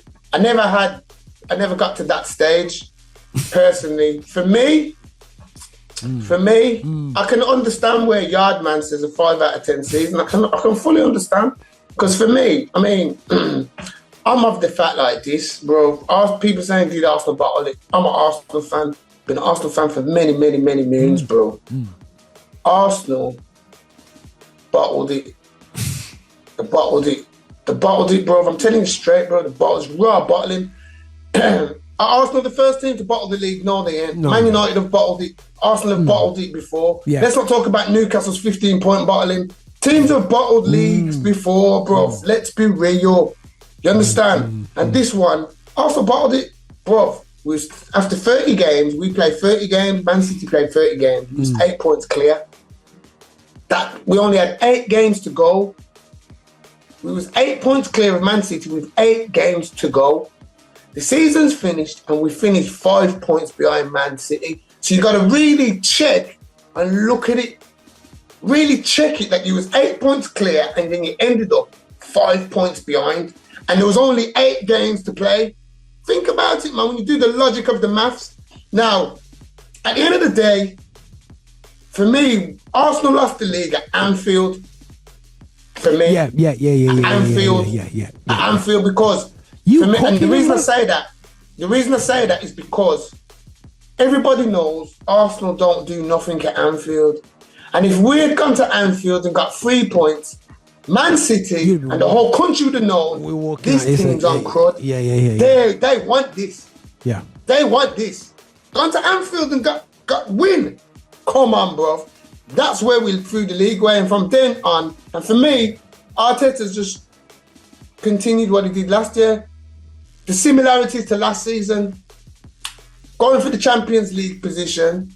got to that stage. Personally, for me, I can understand where Yardman says a 5 out of 10 season. I can fully understand because for me, I mean. I'm of the fact like this, bro. People saying, did Arsenal bottle it? I'm an Arsenal fan. Been an Arsenal fan for many, many, many moons, bro. Arsenal bottled it. They bottled it, bro. I'm telling you straight, bro. The bottle's raw bottling. Are Arsenal the first team to bottle the league? No, they ain't. Man United have bottled it. Arsenal have bottled it before. Yeah. Let's not talk about Newcastle's 15-point bottling. Teams have bottled leagues before, bro. Let's be real. You understand? And this one, Arsenal bottled it, bro. After 30 games, we played 30 games. Man City played 30 games. It was 8 points clear. That we only had 8 games to go. We was 8 points clear of Man City with 8 games to go. The season's finished, and we finished 5 points behind Man City. So you got to really check and look at it. Really check it that you was 8 points clear, and then you ended up 5 points behind. And there was only 8 games to play. Think about it, man, when you do the logic of the maths. Now, at the end of the day, for me, Arsenal lost the league at Anfield. For me. Yeah. Anfield. Yeah. At Anfield because, for me, and the reason I say that, The reason I say that is because everybody knows Arsenal don't do nothing at Anfield. And if we had gone to Anfield and got 3 points, Man City and the whole country would have known this team's on crud. Yeah. They want this. Yeah. They want this. Gone to Anfield and got win. Come on, bro. That's where we threw the league away. And from then on, and for me, Arteta's just continued what he did last year. The similarities to last season, going for the Champions League position,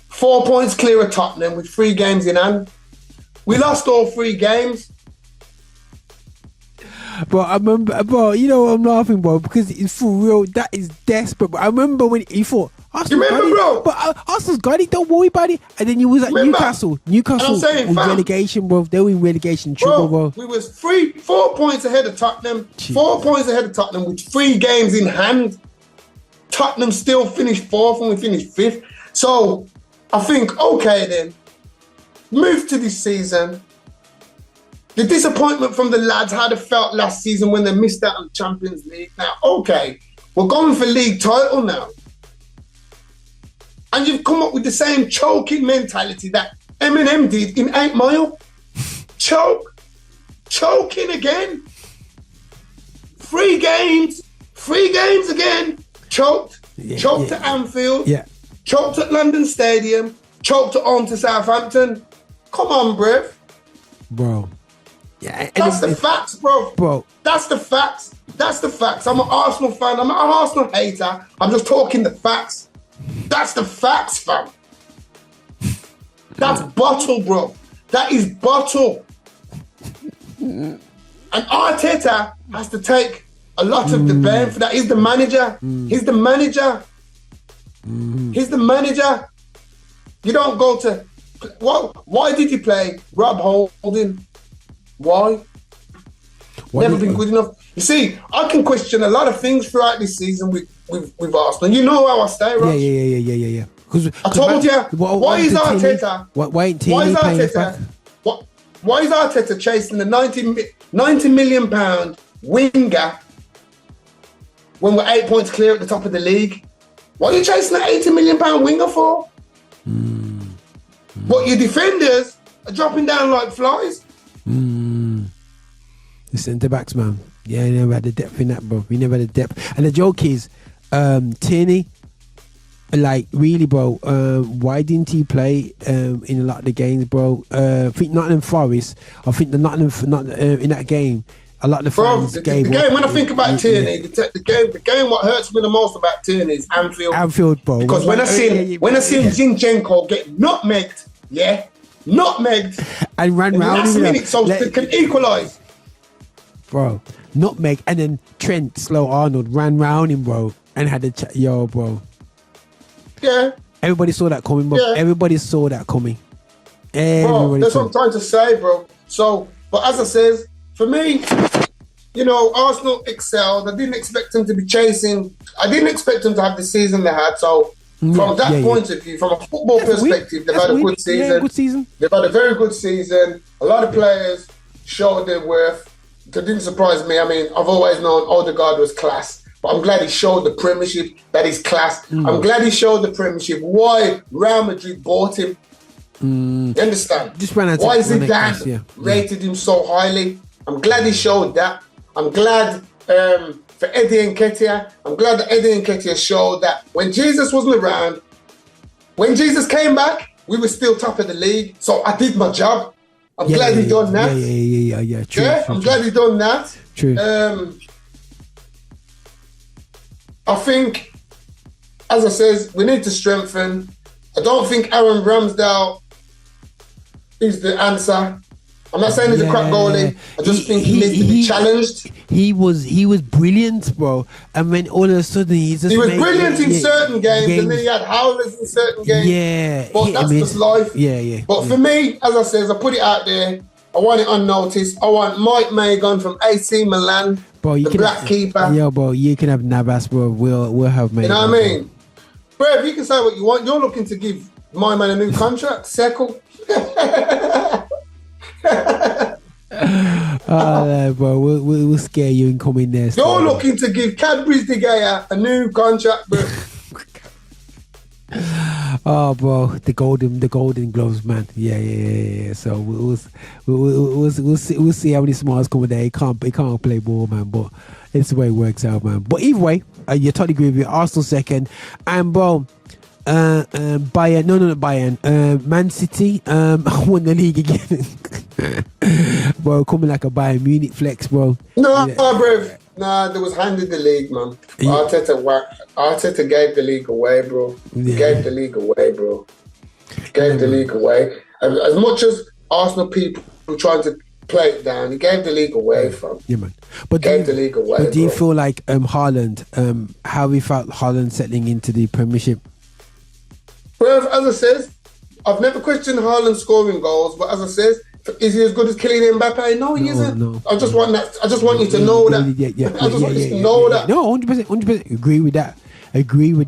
4 points clear of Tottenham with 3 games in hand. We lost all 3 games. But I remember, bro, you know I'm laughing, bro, because it's for real. That is desperate. But I remember when he thought, Arsenal got it, bro? But Arsenal's got it, don't worry about it. And then he was at Newcastle. Newcastle was relegation, bro. They were in relegation trouble, bro. We was 4 points ahead of Tottenham. Jeez. 4 points ahead of Tottenham with 3 games in hand. Tottenham still finished 4th and we finished 5th. So I think, okay then, move to this season. The disappointment from the lads, how they felt last season when they missed out on the Champions League. Now, okay, we're going for league title now. And you've come up with the same choking mentality that Eminem did in 8 Mile. Choking again. 3 games again. Choked at Anfield. Yeah. Choked at London Stadium. Choked at home to Southampton. Come on, bruv. Bro. Yeah, that's the facts, bro. That's the facts. I'm an Arsenal fan. I'm not an Arsenal hater. I'm just talking the facts. That's the facts, fam. That's bottle, bro. That is bottle. And Arteta has to take a lot of the blame for that. He's the manager. He's the manager. He's the manager. You don't go to... Why did you play Rob Holding? Why? Never been good enough. You see, I can question a lot of things throughout this season with Arsenal. You know how I stay, right? Yeah. I told you. Why is Arteta? Why is Arteta chasing the £90 million winger when we're 8 points clear at the top of the league? What are you chasing that £80 million winger for? What, your defenders are dropping down like flies? The centre backs, man. Yeah, we never had the depth in that, bro. We never had the depth. And the joke is, Tierney, like, really, bro, why didn't he play in a lot of the games, bro? I think Nottingham Forest, in that game, a lot of the fans gave the game, when I think about Tierney, the game what hurts me the most about Tierney is Anfield. Anfield, bro. Because when I see Zinchenko get nutmegged, and ran round last minute so they can equalise. Bro, nutmeg, and then Trent Arnold ran round him, bro, and had a chat. Yo, bro. Yeah. Everybody saw that coming, bro. Yeah. Everybody saw that coming. Bro, that's what I'm trying to say, bro. So, but as I says, for me, you know, Arsenal excelled. I didn't expect them to be chasing. I didn't expect them to have the season they had. So, from that point of view, from a football perspective, they've had a good season. Yeah, good season. They've had a very good season. A lot of players showed their worth. It didn't surprise me. I mean, I've always known Odegaard was class, but I'm glad he showed the Premiership that he's class. I'm glad he showed the Premiership why Real Madrid bought him. You understand? Just ran out why Zidane rated him so highly. I'm glad he showed that. I'm glad for Eddie Nketiah. I'm glad that Eddie Nketiah showed that when Jesus wasn't around, when Jesus came back, we were still top of the league. So I did my job. I'm glad he done that. Yeah. True, I'm glad he done that. True. I think, as I says, we need to strengthen. I don't think Aaron Ramsdale is the answer. I'm not saying he's a crap goalie. I just think he needs to be challenged. He was brilliant, bro. And when all of a sudden he was brilliant in certain games, and then he had howlers in certain games. Yeah, but that's just life. Yeah. But for me, as I says, I put it out there. I want it unnoticed. I want Mike Magon from AC Milan, bro, the black keeper. Yo, bro, you can have Navas, bro. We'll have Magon. You know what I mean? Bro, if you can say what you want, you're looking to give my man a new contract, Seckle. Bro, we'll scare you and come in there. You're looking to give Cadbury's De Gea a new contract, bro. Oh, bro, the golden gloves, man. Yeah. So we'll see how many smiles come with that. He can't play ball, man. But it's the way it works out, man. But either way, you totally agree with you. Arsenal second, and bro, Bayern. No, not Bayern. Man City won the league again. Bro, coming like a Bayern Munich flex, bro. No, bro. Nah, they was handed the league, man. Arteta gave the league away, bro. He gave the league away, bro. Gave the league away. As much as Arsenal people were trying to play it down, he gave the league away, fam. Yeah, man. But gave the league away. But do you feel like Haaland? How we felt Haaland settling into the Premiership? Well, as I said, I've never questioned Haaland scoring goals, but as I said, is he as good as Kylian Mbappe? No, he isn't. No. I just want that. I just want you to know that. I just want you to know that. No, 100%. Agree with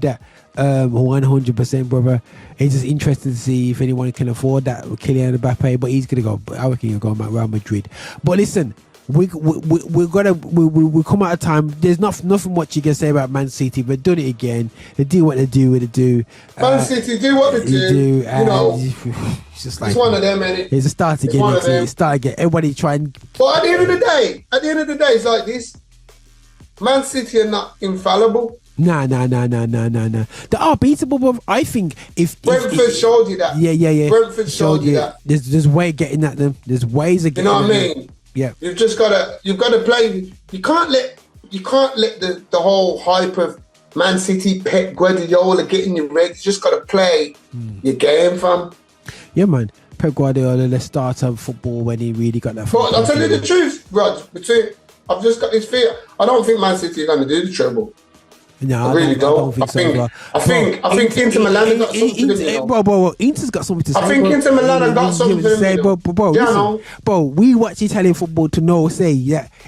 that. 100%, brother. It's just interesting to see if anyone can afford that with Kylian Mbappe, but he's gonna go. I reckon he'll go Real Madrid. But listen, we come out of time. There's nothing much you can say about Man City. They've done it again. They do what they do. Man City do what they do. You know, it's just like it's one of them, innit? It's a start again. It's start again. Everybody trying. But at the end of the day, it's like this. Man City are not infallible. Nah. They are beatable, bro. I think if Brentford showed you that. Yeah. Brentford showed you that. There's way of getting at them. There's ways of getting. You know what I mean? Yeah. You've gotta play. You can't let the whole hype of Man City, Pep Guardiola getting you ready. You just gotta play your game, fam. Yeah, man. Pep Guardiola, let's start on football when he really got that. But I'll tell you the truth, Rod. I've just got this fear. I don't think Man City are going to do the treble. No, I really don't. I think Inter Milan have got something to say. Bro, Inter's got something to say. I think Inter Milan have got something to say. Bro, we watch Italian football to know, say,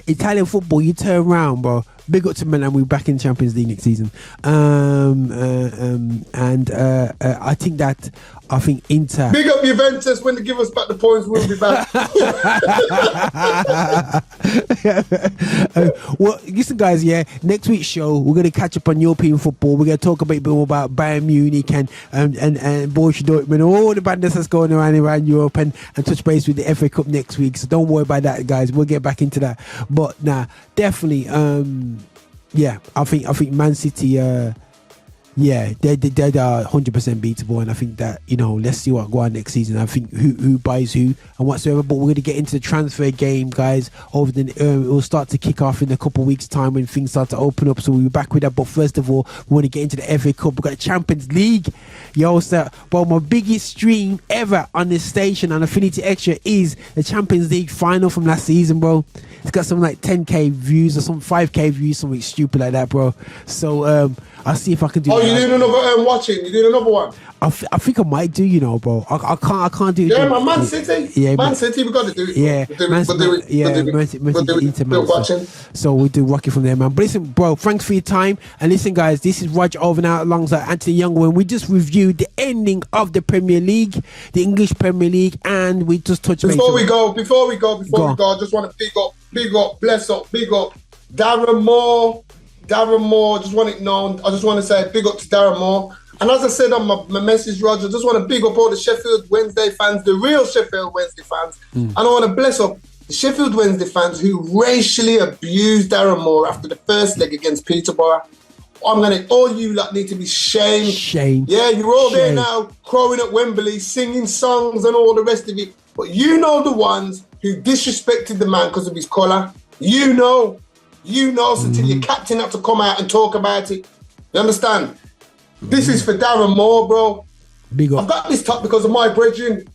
Italian football, you turn around, bro. Big up to Milan, we're back in Champions League next season. I think Inter. Big up Juventus, when they give us back the points, we'll be back. Well, listen, guys, next week's show, we're going to catch up on European football. We're going to talk a bit more about Bayern Munich and Borussia Dortmund, all the badness that's going around Europe, and touch base with the FA Cup next week. So don't worry about that, guys. We'll get back into that. But definitely, I think Man City, they are 100% beatable, and I think that, let's see what go on next season. I think who buys who and whatsoever, but we're going to get into the transfer game, guys. Over the it will start to kick off in a couple of weeks' time when things start to open up, so we'll be back with that. But first of all, we want to get into the FA Cup. We've got the Champions League. My biggest stream ever on this station on Affinity Extra is the Champions League final from last season, bro. It's got something like 10k views or some 5k views, something stupid like that, bro. So I'll see if I can do. Oh, you doing another watching? You doing another one? I think I might do, bro. I can't do it. Yeah, Man City. Yeah, Man City. We got to do it. Yeah, Man City. So we'll do Rocky from there, man. But listen, bro, thanks for your time. And listen, guys, this is Roger over now alongside Anthony Youngwood. We just reviewed the ending of the Premier League, the English Premier League, and we just touched base. Before we go, I just want to big up, bless up, big up Darren Moore. Just want it known. I just want to say big up to Darren Moore. And as I said on my message, Roger, I just want to big up all the Sheffield Wednesday fans, the real Sheffield Wednesday fans. And I want to bless up the Sheffield Wednesday fans who racially abused Darren Moore after the first leg against Peterborough. All you lot need to be shamed. Shame. Yeah, you're all there now, crowing at Wembley, singing songs and all the rest of it. But you know the ones who disrespected the man because of his colour. You know, so till your captain had to come out and talk about it. You understand? This is for Darren Moore, bro. Big up. I've got this top because of my brethren.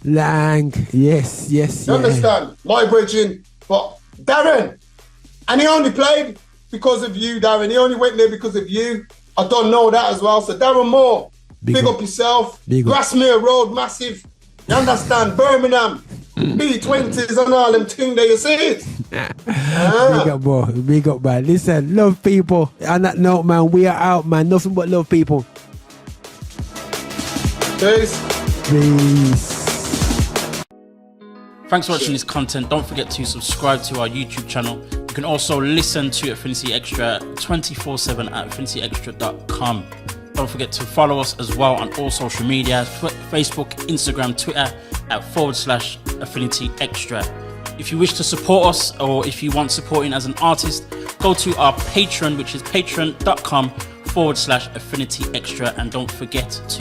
Lang, yes. You understand? My brethren. But Darren, and he only played because of you, Darren. He only went there because of you. I don't know that as well. So Darren Moore, big up yourself. Grasmere Road, massive. You understand? Birmingham, B20s and all them things there, you see it? Big up, bro. Big up, man. Listen, love people. On that note, man, we are out, man. Nothing but love people. Peace. Thanks for watching this content. Don't forget to subscribe to our YouTube channel. You can also listen to Affinity Extra 24/7 at affinityextra.com. Don't forget to follow us as well on all social media, Facebook, Instagram, Twitter at /Affinity Extra. If you wish to support us, or if you want supporting as an artist, go to our Patreon, which is patreon.com/Affinity Extra, and don't forget to